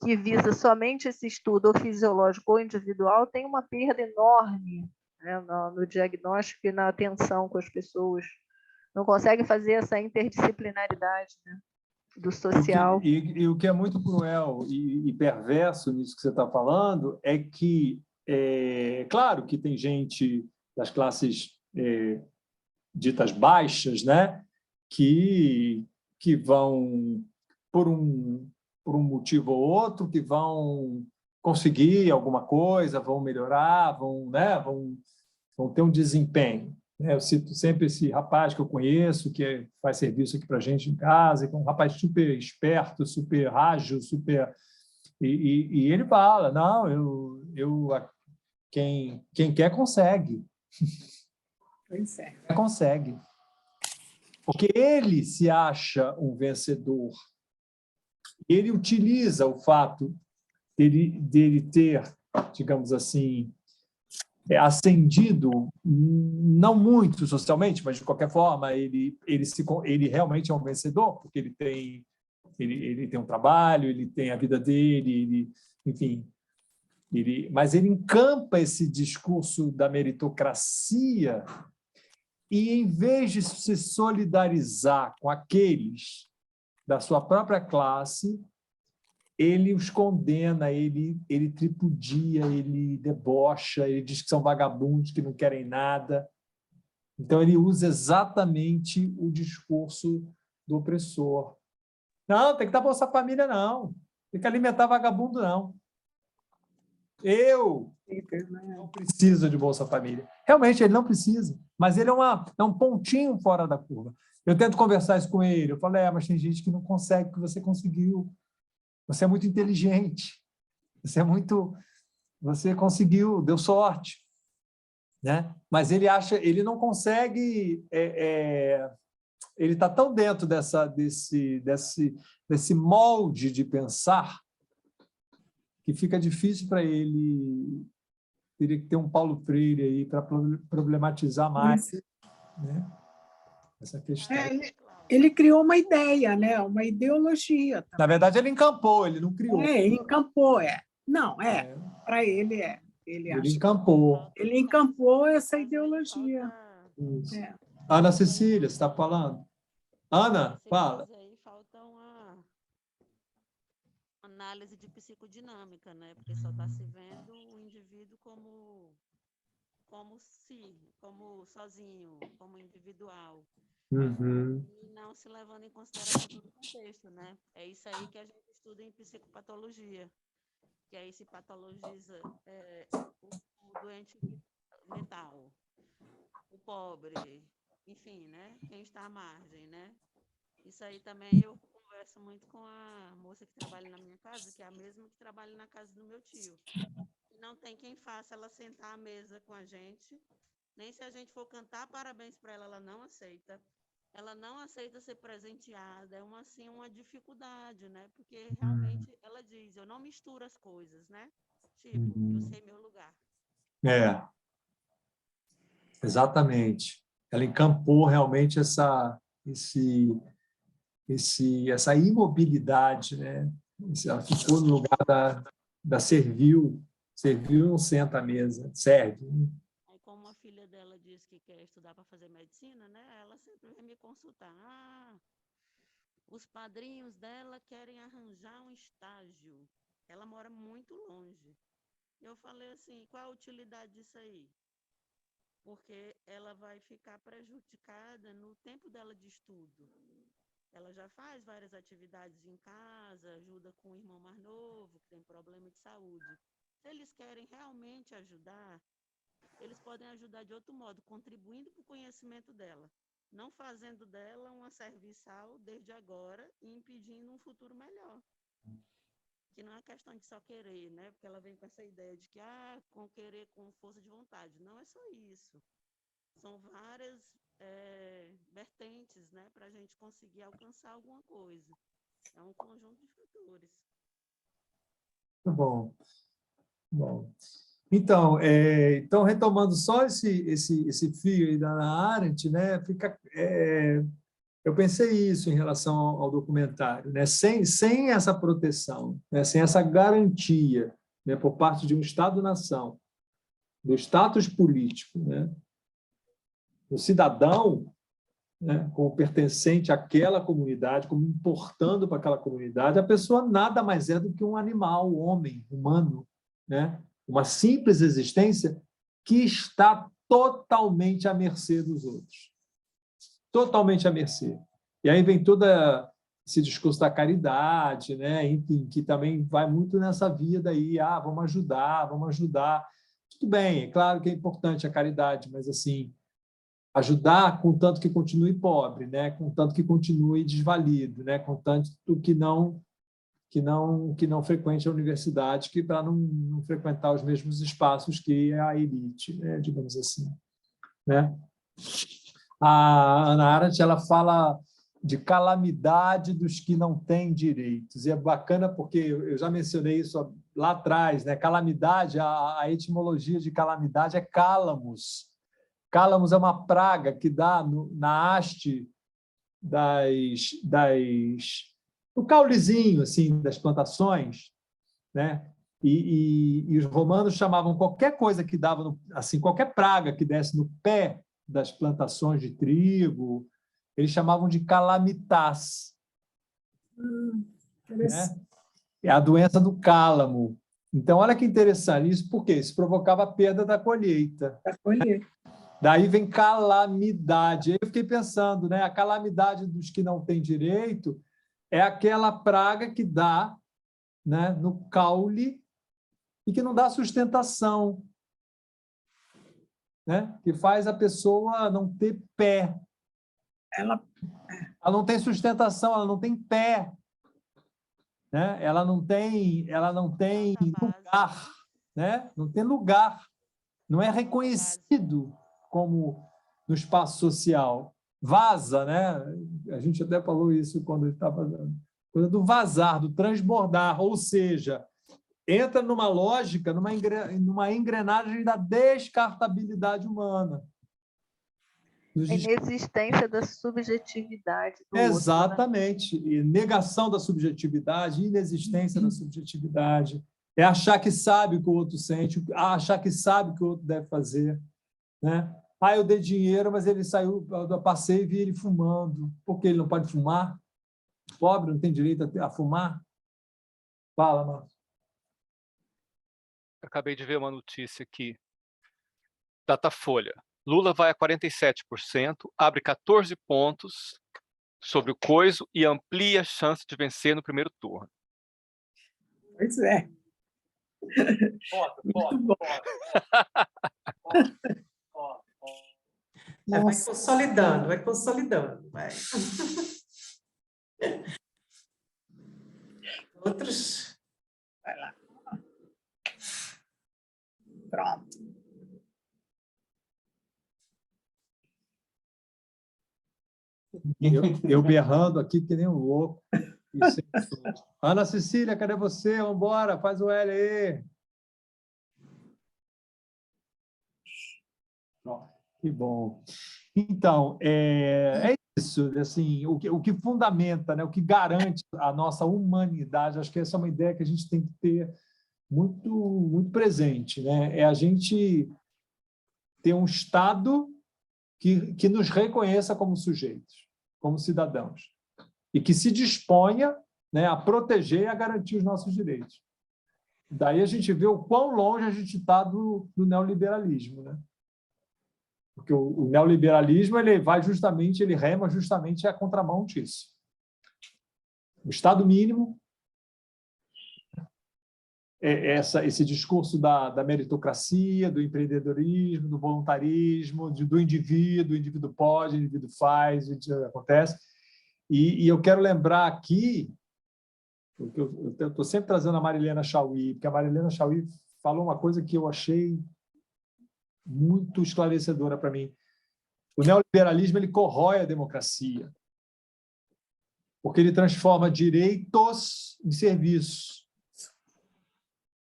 que visa somente esse estudo ou fisiológico ou individual, tem uma perda enorme, né, no diagnóstico e na atenção com as pessoas. Não consegue fazer essa interdisciplinaridade, né, do social. E o que é muito cruel e perverso nisso que você está falando é que, claro que tem gente das classes ditas baixas, né, que vão, por um motivo ou outro, que vão conseguir alguma coisa, vão melhorar, vão ter um desempenho. Eu cito sempre esse rapaz que eu conheço, que faz serviço aqui para a gente em casa, que é um rapaz super esperto, super ágil, super... E ele fala, não, quem quer consegue. Pois é. Consegue. Porque ele se acha um vencedor. Ele utiliza o fato dele ter, digamos assim, ascendido, não muito socialmente, mas de qualquer forma ele realmente é um vencedor, porque ele tem um trabalho, ele tem a vida dele, enfim, mas ele encampa esse discurso da meritocracia e, em vez de se solidarizar com aqueles da sua própria classe, ele os condena, ele tripudia, ele debocha, ele diz que são vagabundos, que não querem nada. Então, ele usa exatamente o discurso do opressor. Não, tem que dar Bolsa Família, não. Tem que alimentar vagabundo, não. Eu não preciso de Bolsa Família. Realmente, ele não precisa, mas ele é um pontinho fora da curva. Eu tento conversar isso com ele, eu falo, mas tem gente que não consegue o que você conseguiu. Você é muito inteligente, você conseguiu, deu sorte, né? Mas ele não consegue, ele está tão dentro desse molde de pensar que fica difícil para ele. Teria que ter um Paulo Freire aí para problematizar mais, né, essa questão. Ele criou uma ideia, né? Uma ideologia. Também. Na verdade, ele encampou, ele não criou. Ele encampou, Não, para ele Ele encampou. Ele encampou essa ideologia. Ana Cecília, você está falando? Ana, fala. Aí falta uma análise de psicodinâmica, né? Porque só está se vendo o indivíduo como sozinho, como individual. Uhum. e não se levando em consideração todo o contexto, né? É isso aí que a gente estuda em psicopatologia, que aí se patologiza o doente mental, o pobre, enfim, né? Quem está à margem, né? Isso aí também eu converso muito com a moça que trabalha na minha casa, que é a mesma que trabalha na casa do meu tio. Não tem quem faça ela sentar à mesa com a gente, nem se a gente for cantar parabéns para ela, ela não aceita. Ela não aceita ser presenteada, é assim, uma dificuldade, né? Porque realmente ela diz, eu não misturo as coisas, né? Tipo, eu sei meu lugar. É, exatamente. Ela encampou realmente essa imobilidade, né? Ela ficou no lugar da servil. Servil não senta à mesa, serve. Aí, como a filha dela diz que quer estudar para fazer medicina, né? Ela sempre vem me consultar. Os padrinhos dela querem arranjar um estágio. Ela mora muito longe. Eu falei assim, qual a utilidade disso aí? Porque ela vai ficar prejudicada no tempo dela de estudo. Ela já faz várias atividades em casa, ajuda com o irmão mais novo, que tem problema de saúde. Se eles querem realmente ajudar, eles podem ajudar de outro modo, contribuindo para o conhecimento dela, não fazendo dela uma serviçal desde agora e impedindo um futuro melhor. Que não é questão de só querer, né? Porque ela vem com essa ideia de que, com querer, com força de vontade. Não é só isso. São várias vertentes, né? Para a gente conseguir alcançar alguma coisa. É um conjunto de fatores. Muito bom. Bom. Então, retomando só esse fio aí da Hannah Arendt, né? Eu pensei isso em relação ao documentário, né? Sem essa proteção, né? Sem essa garantia, né? Por parte de um Estado-nação, do status político, né? O cidadão, né? Como pertencente àquela comunidade, como importando para aquela comunidade, a pessoa nada mais é do que um animal, homem, humano, né? Uma simples existência que está totalmente à mercê dos outros. Totalmente à mercê. E aí vem todo esse discurso da caridade, né? Enfim, que também vai muito nessa vida aí, vamos ajudar, vamos ajudar. Tudo bem, é claro que é importante a caridade, mas assim, ajudar contanto que continue pobre, né? Contanto que continue desvalido, né? Contanto que não frequente a universidade, que para não frequentar os mesmos espaços que a elite, né? Digamos assim, né? A Hannah Arendt, ela fala de calamidade dos que não têm direitos. E é bacana porque eu já mencionei isso lá atrás, né? Calamidade, a etimologia de calamidade é cálamos. Cálamos é uma praga que dá na haste do caulezinho assim, das plantações, né? E os romanos chamavam qualquer coisa que dava, assim, qualquer praga que desse no pé das plantações de trigo, eles chamavam de calamitas. Né? É a doença do cálamo. Então, olha que interessante isso, porque isso provocava a perda da colheita. Daí vem calamidade. Aí eu fiquei pensando, né? A calamidade dos que não têm direito é aquela praga que dá, né, no caule e que não dá sustentação, né? Que faz a pessoa não ter pé. Ela não tem sustentação, ela não tem pé, né? Ela não tem lugar, né? Não tem lugar, não é reconhecido como no espaço social. Vaza, né? A gente até falou isso quando estava falando, coisa do vazar, do transbordar, ou seja, entra numa lógica, numa engrenagem da descartabilidade humana. A inexistência da subjetividade do Exatamente. outro, né? E negação da subjetividade, inexistência da subjetividade. É achar que sabe o que o outro sente, achar que sabe o que o outro deve fazer. Né? Eu dei dinheiro, mas ele saiu do passeio e vi ele fumando. Por que ele não pode fumar? Pobre não tem direito a fumar? Fala, Márcio. Acabei de ver uma notícia aqui. Datafolha. Lula vai a 47%, abre 14 pontos sobre o coiso e amplia a chance de vencer no primeiro turno. Pois é. Muito bom. Vai consolidando, vai consolidando. Vai. Outros? Vai lá. Pronto. Eu berrando aqui que nem um louco. Ana Cecília, cadê você? Vamos embora, faz o L aí. Que bom. Então, é isso, assim, o que fundamenta, né, o que garante a nossa humanidade, acho que essa é uma ideia que a gente tem que ter muito, muito presente, né? É a gente ter um Estado que nos reconheça como sujeitos, como cidadãos, e que se disponha, né, a proteger e a garantir os nossos direitos. Daí a gente vê o quão longe a gente está do neoliberalismo, né? Porque o neoliberalismo ele rema justamente a contramão disso. O Estado mínimo, esse discurso da meritocracia, do empreendedorismo, do voluntarismo, do indivíduo, o indivíduo pode, o indivíduo faz, o indivíduo acontece. E eu quero lembrar aqui, porque eu estou sempre trazendo a Marilena Chaui, porque a Marilena Chaui falou uma coisa que eu achei muito esclarecedora para mim. O neoliberalismo ele corrói a democracia, porque ele transforma direitos em serviços.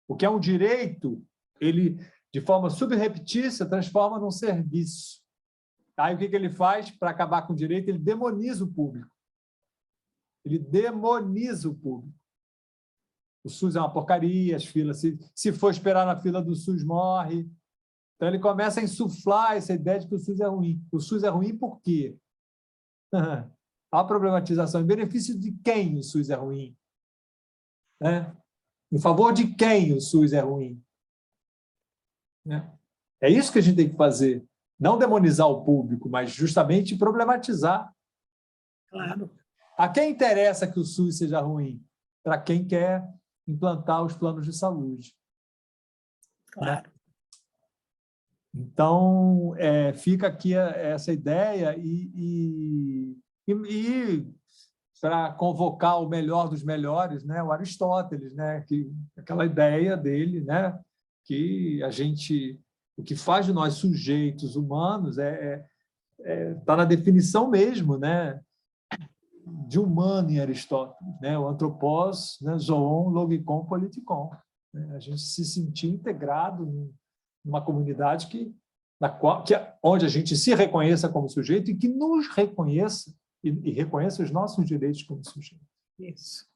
O que é um direito, ele, de forma subreptícia, transforma num serviço. Aí o que ele faz para acabar com o direito? Ele demoniza o público. Ele demoniza o público. O SUS é uma porcaria, as filas, se for esperar na fila do SUS, morre. Então, ele começa a insuflar essa ideia de que o SUS é ruim. O SUS é ruim por quê? A problematização. Em benefício de quem o SUS é ruim? Né? Em favor de quem o SUS é ruim? Né? É isso que a gente tem que fazer. Não demonizar o público, mas justamente problematizar. Claro. A quem interessa que o SUS seja ruim? Para quem quer implantar os planos de saúde. Claro. Né? Então, fica aqui essa ideia e para convocar o melhor dos melhores, né, o Aristóteles, né, aquela ideia dele, né, que o que faz de nós sujeitos humanos está na definição mesmo, né, de humano em Aristóteles, né, o anthropos, né, zoon, logikon, politikon, né, a gente se sentir integrado numa comunidade onde a gente se reconheça como sujeito e que nos reconheça e reconheça os nossos direitos como sujeito. Isso.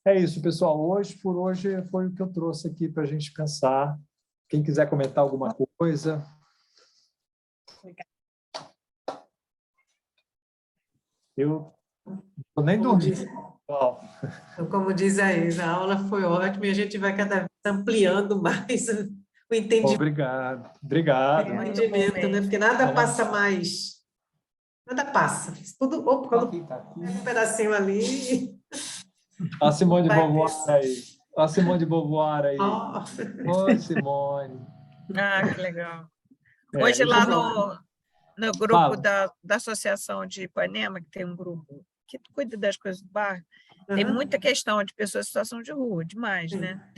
É isso, pessoal. Por hoje foi o que eu trouxe aqui para a gente pensar. Quem quiser comentar alguma coisa. Eu não estou nem dormindo. Então, como diz a Isa, a aula foi ótima e a gente vai cada vez ampliando mais o entendimento. Obrigado. Obrigado. O entendimento, né? Porque nada passa mais. Nada passa. Tudo, quando pega um pedacinho ali. A Simone de Beauvoir aí. A Simone de Beauvoir aí. Oi, Simone. Ah, que legal. Hoje lá no grupo da Associação de Ipanema, que tem um grupo que cuida das coisas do bairro, tem muita questão de pessoas em situação de rua, demais, né?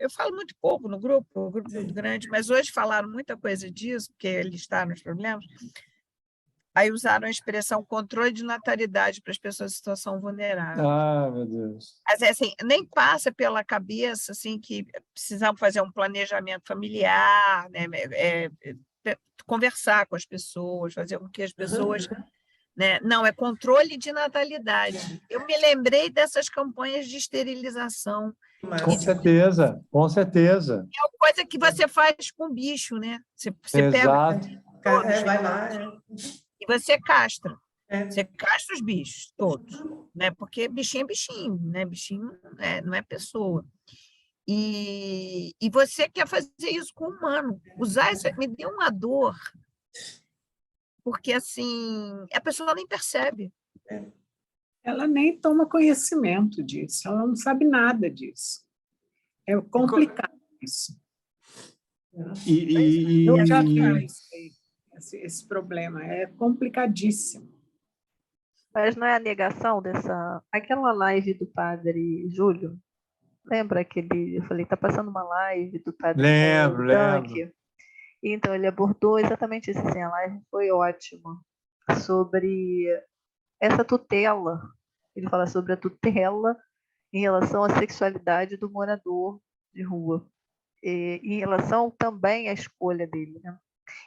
Eu falo muito pouco no grupo, o grupo é muito grande, mas hoje falaram muita coisa disso, porque eles estão nos problemas. Aí usaram a expressão controle de natalidade para as pessoas em situação vulnerável. Ah, meu Deus. Mas, assim, nem passa pela cabeça assim, que precisamos fazer um planejamento familiar, né? Conversar com as pessoas, fazer com que as pessoas... Né? Não, é controle de natalidade. Eu me lembrei dessas campanhas de esterilização. Com certeza, com certeza. É uma coisa que você faz com bicho, né? Você Exato. pega Vai lá. e você castra. Você castra os bichos todos, né? Porque bichinho é bichinho, né? Bichinho não é pessoa. E você quer fazer isso com o humano. Usar isso me deu uma dor, porque assim, a pessoa nem percebe. Ela nem toma conhecimento disso, ela não sabe nada disso. É complicado isso. Eu já vi esse problema, é complicadíssimo. Mas não é a negação dessa... Aquela live do padre Júlio, lembra aquele... Eu falei, está passando uma live do padre Lembro. Dunk. Então, ele abordou exatamente isso. Assim, a live foi ótima. Sobre essa tutela. Ele fala sobre a tutela em relação à sexualidade do morador de rua. E em relação também à escolha dele, né?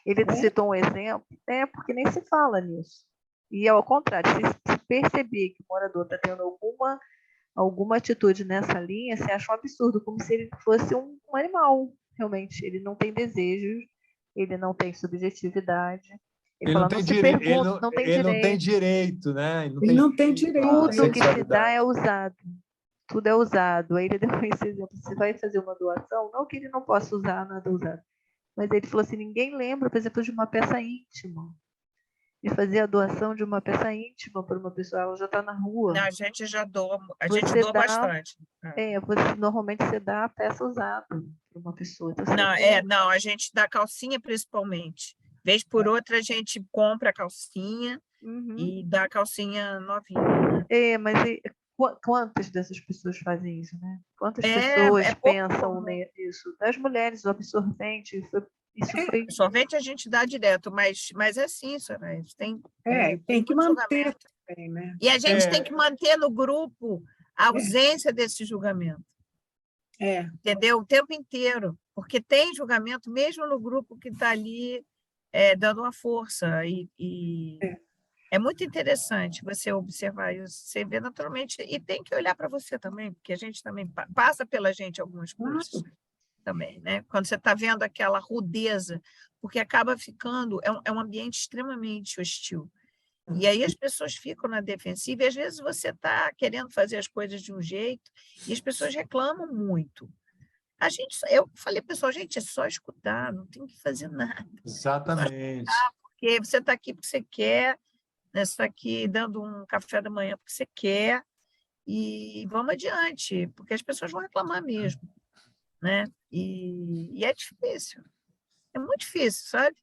Ele citou um exemplo, porque nem se fala nisso. E ao contrário, se perceber que o morador está tendo alguma atitude nessa linha, se acha um absurdo, como se ele fosse um animal, realmente. Ele não tem desejos, ele não tem subjetividade. Ele fala, não se pergunta, não tem direito. Não tem direito, né? Ele não tem direito. Tudo que se dá é usado. Tudo é usado. Aí ele deu esse exemplo. Você vai fazer uma doação, não que ele não possa usar nada usado. Mas ele falou assim, ninguém lembra, por exemplo, de uma peça íntima. De fazer a doação de uma peça íntima para uma pessoa, ela já está na rua. Não, a gente já doa, gente doa bastante. Normalmente você dá a peça usada para uma pessoa. Então, não, a gente dá calcinha principalmente. Vez por outra a gente compra a calcinha e dá a calcinha novinha. Mas quantas dessas pessoas fazem isso, né? Quantas pessoas pensam nisso? Das mulheres, o absorvente, absorvente a gente dá direto, mas é assim, Soraya. Tem que manter também, né? E a gente tem que manter no grupo a ausência desse julgamento. Entendeu? O tempo inteiro. Porque tem julgamento mesmo no grupo que está ali dando uma força. É muito interessante você observar isso, você vê naturalmente, e tem que olhar para você também, porque a gente também passa pela gente algumas coisas também, né? Quando você está vendo aquela rudeza, porque acaba ficando, é um ambiente extremamente hostil. E aí as pessoas ficam na defensiva, e às vezes você está querendo fazer as coisas de um jeito, e as pessoas reclamam muito. Eu falei, pessoal, gente, é só escutar, não tem que fazer nada. Exatamente. Porque você está aqui porque você quer, né? Você está aqui dando um café da manhã porque você quer, e vamos adiante, porque as pessoas vão reclamar mesmo, né? E é difícil, é muito difícil, sabe?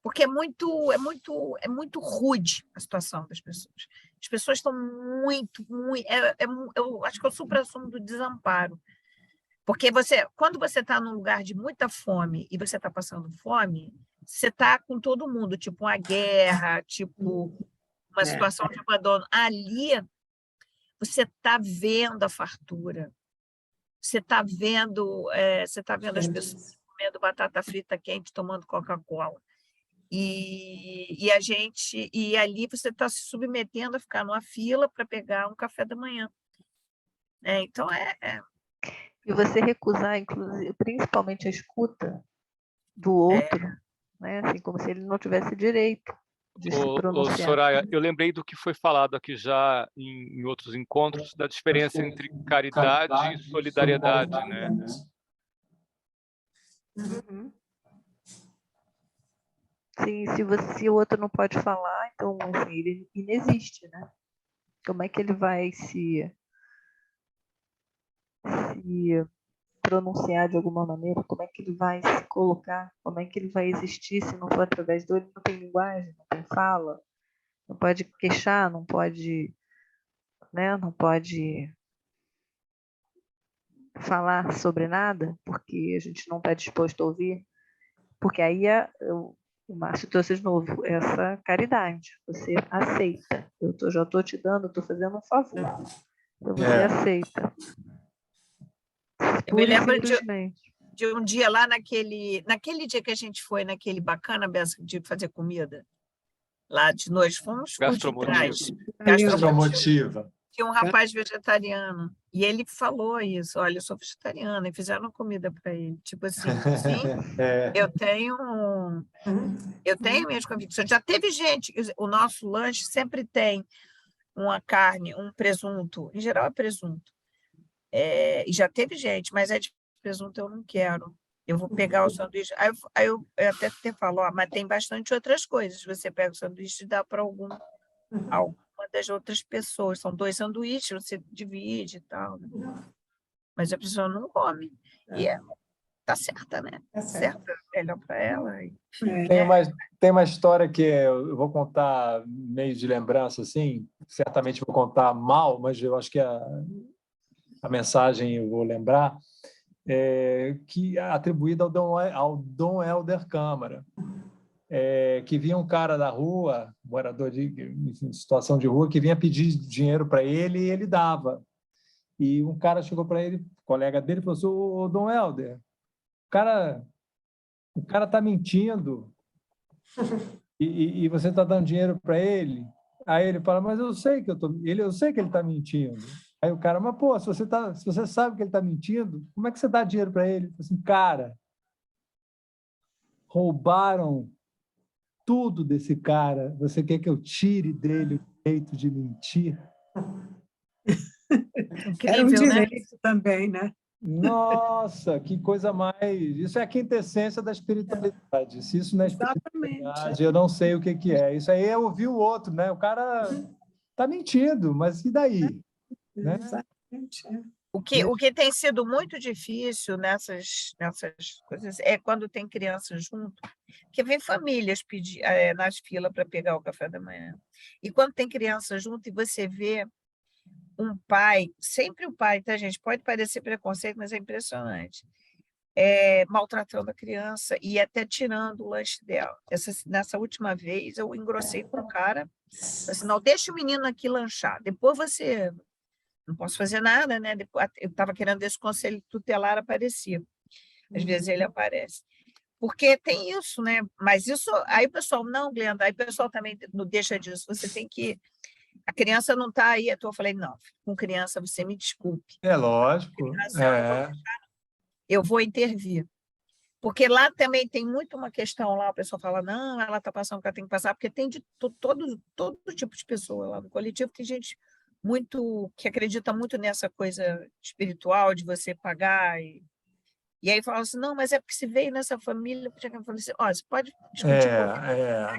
Porque é muito rude a situação das pessoas. As pessoas estão muito, eu acho que é o supra-sumo do desamparo. Porque quando você está num lugar de muita fome e você está passando fome, você está com todo mundo, tipo uma guerra, tipo uma situação de abandono. Ali, você está vendo a fartura, você está vendo as pessoas comendo batata frita quente, tomando Coca-Cola. E ali você está se submetendo a ficar numa fila para pegar um café da manhã. Então, E você recusar, inclusive, principalmente a escuta do outro, né? Assim, como se ele não tivesse direito de se pronunciar. Soraya, eu lembrei do que foi falado aqui já em outros encontros, da diferença entre caridade e solidariedade, né? Sim, se o outro não pode falar, então assim, ele inexiste, né? Como é que ele vai se pronunciar de alguma maneira? Como é que ele vai se colocar? Como é que ele vai existir se não for através do... Ele não tem linguagem, não tem fala, não pode queixar, não pode, né? Não pode falar sobre nada, porque a gente não está disposto a ouvir. Porque aí o Márcio trouxe de novo essa caridade. Você aceita. Já estou te dando, estou fazendo um favor. Então você aceita. Eu me lembro de um dia lá naquele dia que a gente foi, naquele bacana de fazer comida, lá de noite, fomos por detrás. Gastromotiva. Tinha um rapaz vegetariano, e ele falou isso, olha, eu sou vegetariana, e fizeram comida para ele. Tipo assim, sim, eu tenho minhas convicções. Já teve gente, o nosso lanche sempre tem uma carne, um presunto, em geral é presunto. E já teve gente, mas é presunto eu não quero. Eu vou pegar o sanduíche. Aí eu até falo, mas tem bastante outras coisas. Você pega o sanduíche e dá para alguma das outras pessoas. São 2 sanduíches, você divide e tal. Né? Mas a pessoa não come. E tá certa, né? Tá certo. Melhor para ela. Tem uma história que eu vou contar meio de lembrança, assim. Certamente vou contar mal, mas eu acho que a mensagem eu vou lembrar, que é atribuída ao Dom Helder Câmara, que vinha um cara da rua, morador de situação de rua, que vinha pedir dinheiro para ele e ele dava. E um cara chegou para ele, colega dele, e falou assim: ô, Dom Helder, o cara está mentindo e você está dando dinheiro para ele. Aí ele fala: mas eu sei que ele está mentindo. Aí o cara: mas pô, se você sabe que ele está mentindo, como é que você dá dinheiro para ele? Assim, cara, roubaram tudo desse cara. Você quer que eu tire dele o direito de mentir? Era um Incrível, né? direito também, né? Nossa, que coisa mais... Isso é a quintessência da espiritualidade. Se isso não é Exatamente. espiritualidade, eu não sei o que é. Isso aí é ouvir o outro, né? O cara está mentindo, mas e daí? Né? Exatamente. O que tem sido muito difícil nessas coisas é quando tem criança junto, porque vem famílias pedir, nas filas para pegar o café da manhã. E quando tem criança junto e você vê um pai, sempre o pai, tá, gente? Pode parecer preconceito, mas é impressionante. Maltratando a criança e até tirando o lanche dela. Nessa última vez, eu engrossei com o cara, assim, não, deixa o menino aqui lanchar, depois você... Não posso fazer nada, né? Eu estava querendo esse conselho tutelar aparecer. Às vezes ele aparece. Porque tem isso, né? Mas isso... Aí o pessoal, não, Glenda, aí o pessoal também não deixa disso. Você tem que... A criança não está aí. Eu falei, não, com criança você me desculpe. É lógico. Eu vou intervir. Porque lá também tem muito uma questão lá, o pessoal fala, não, ela está passando o que ela tem que passar, porque tem de todo tipo de pessoa lá no coletivo, tem gente que acredita muito nessa coisa espiritual de você pagar, e aí fala assim, não, mas é porque se veio nessa família, eu falei assim, você pode discutir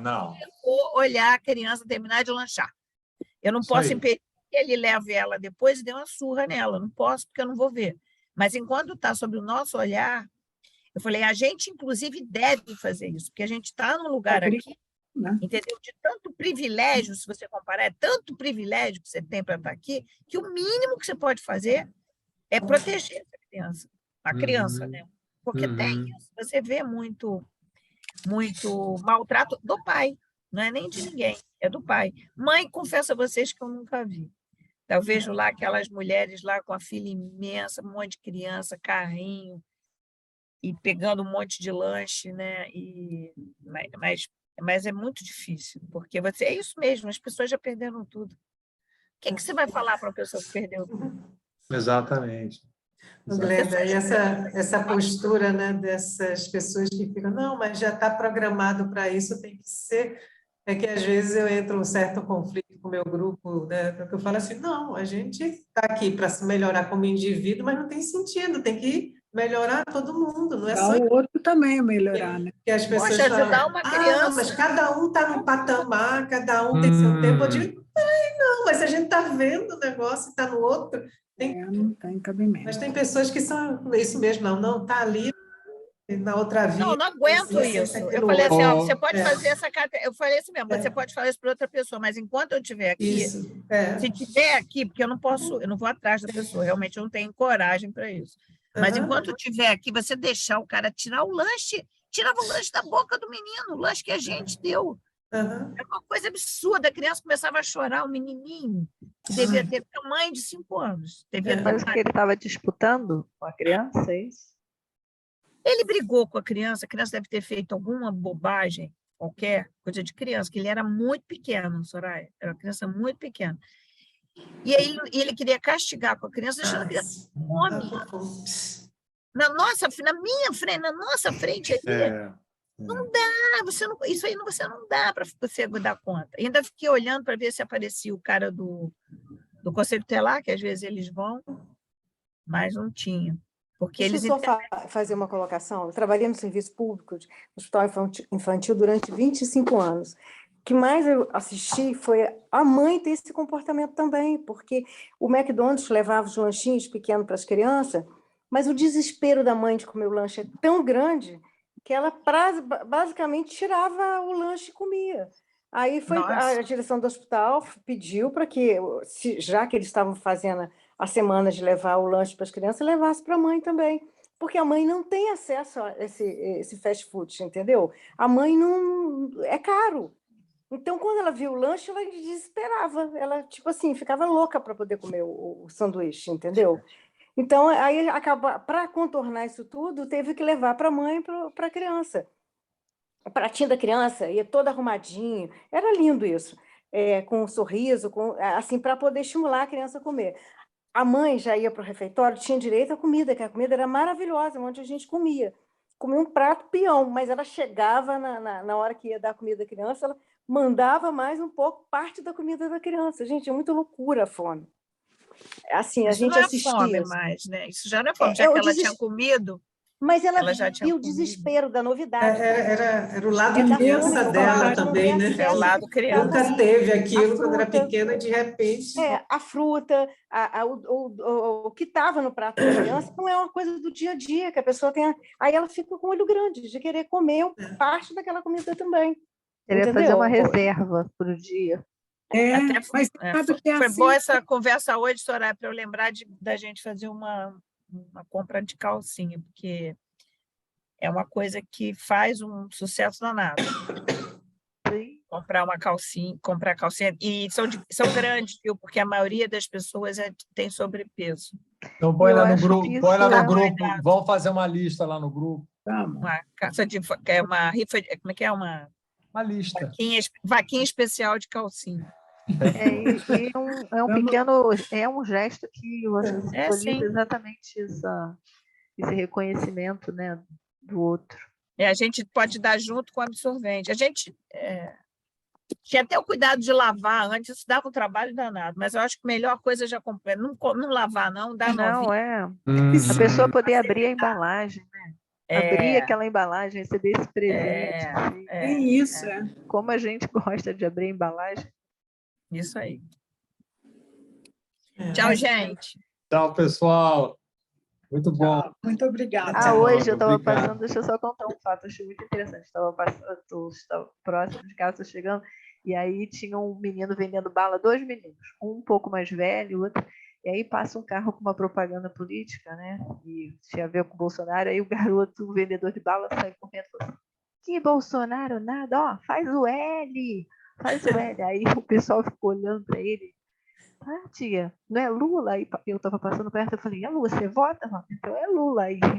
não. ou olhar a criança terminar de lanchar. Eu não posso impedir que ele leve ela depois e dê uma surra nela, não posso, porque eu não vou ver. Mas enquanto está sob o nosso olhar, eu falei, a gente, inclusive, deve fazer isso, porque a gente está num lugar aqui, entendeu? De tanto privilégio, se você comparar, é tanto privilégio que você tem para estar aqui, que o mínimo que você pode fazer é proteger essa criança, né? Porque tem isso, você vê muito maltrato do pai, não é nem de ninguém, é do pai. Mãe, confesso a vocês que eu nunca vi. Eu vejo lá aquelas mulheres lá com a filha imensa, um monte de criança, carrinho, e pegando um monte de lanche, né? Mas é muito difícil, porque é isso mesmo, as pessoas já perderam tudo. O que você vai falar para uma pessoa que perdeu tudo? Exatamente. Glenda, e essa postura, né, dessas pessoas que ficam, não, mas já está programado para isso, tem que ser... É que às vezes eu entro em um certo conflito com o meu grupo, né, porque eu falo assim, não, a gente está aqui para se melhorar como indivíduo, mas não tem sentido, tem que melhorar todo mundo, não é só... O outro também é melhorar, né? Que as pessoas ajudar falam, uma criança... mas cada um está num patamar, cada um tem seu tempo. Eu digo, não, mas a gente está vendo o negócio, está no outro... Não tem cabimento. Mas tem pessoas que são isso mesmo, não, está ali na outra vida. Não aguento isso. Eu falei assim, você pode fazer essa... Eu falei assim mesmo, você pode falar isso para outra pessoa, mas enquanto eu estiver aqui, se estiver aqui, porque eu não vou atrás da pessoa, realmente eu não tenho coragem para isso. Mas enquanto eu estiver aqui, você deixar o cara tirar o lanche, tirava o lanche da boca do menino, o lanche que a gente deu. É uma coisa absurda, a criança começava a chorar, um menininho, que devia ter tamanho de 5 anos. Mas que ele estava disputando com a criança, é isso? Ele brigou com a criança deve ter feito alguma bobagem, qualquer coisa de criança, que ele era muito pequeno, Soraya, era uma criança muito pequena. E aí ele queria castigar com a criança, deixando a criança com fome. Na minha frente, na nossa frente ali. Não dá, isso aí você não dá para você dar conta. E ainda fiquei olhando para ver se aparecia o cara do Conselho Tutelar, que às vezes eles vão, mas não tinha. Porque Deixa eu eles só fazer uma colocação. Eu trabalhei no serviço público, no hospital infantil, durante 25 anos. O que mais eu assisti foi a mãe ter esse comportamento também, porque o McDonald's levava os lanchinhos pequenos para as crianças, mas o desespero da mãe de comer o lanche é tão grande que ela basicamente tirava o lanche e comia. Aí foi a direção do hospital pediu para que, já que eles estavam fazendo a semana de levar o lanche para as crianças, levasse para a mãe também, porque a mãe não tem acesso a esse fast food, entendeu? A mãe não... é caro. Então, quando ela viu o lanche, ela desesperava. Ela, tipo assim, ficava louca para poder comer o sanduíche, entendeu? Então, aí, para contornar isso tudo, teve que levar para a mãe e para a criança. O pratinho da criança ia todo arrumadinho. Era lindo isso. Com um sorriso, assim, para poder estimular a criança a comer. A mãe já ia para o refeitório, tinha direito à comida, que a comida era maravilhosa, onde a gente comia. Comia um prato peão, mas ela chegava na hora que ia dar a comida à criança, ela mandava mais um pouco parte da comida da criança. Gente, é muita loucura a fome. Assim, a Isso gente não é assistia. fome mais, né? Isso já não é fome, já que ela tinha comido. Mas ela já tinha viu o desespero da novidade. Era o lado da criança fome, dela não também, ter né? É o acesso. lado criança. Nunca teve aquilo A quando era fruta. pequena, de repente. A fruta, o que estava no prato da criança não é uma coisa do dia a dia, que a pessoa tem. Aí ela fica com o olho grande de querer comer parte daquela comida também. Queria fazer uma reserva para o dia. Mas sabe que é foi assim... boa essa conversa hoje, Soraya, para eu lembrar da gente fazer uma compra de calcinha, porque é uma coisa que faz um sucesso danado. Sim. Comprar calcinha, e são grandes, viu? Porque a maioria das pessoas tem sobrepeso. Então põe lá no grupo, vamos fazer uma lista lá no grupo. Uma rifa, como é que é? Uma lista. Vaquinha especial de calcinha. É um gesto que você simboliza exatamente esse reconhecimento, né, do outro. A gente pode dar junto com o absorvente. A gente tinha até o cuidado de lavar antes, isso dava um trabalho danado, mas eu acho que a melhor coisa já comprei. Não lavar, não, dá não. A pessoa poder abrir a embalagem, né? Abrir aquela embalagem, receber esse presente. Isso. Como a gente gosta de abrir a embalagem. Isso aí. Tchau, gente. Tchau, pessoal. Muito bom. Muito obrigada. Hoje eu estava passando, deixa eu só contar um fato, achei muito interessante. Estava próximo de casa, estou chegando, e aí tinha um menino vendendo bala, 2 meninos, um pouco mais velho, outro. E aí passa um carro com uma propaganda política, né? E tinha a ver com o Bolsonaro, aí o garoto, o vendedor de bala, sai correndo e falou: que Bolsonaro nada, ó, faz o L. Aí o pessoal ficou olhando para ele. Tia, não é Lula? Aí eu estava passando perto, eu falei: é Lula, você vota? Então é Lula aí.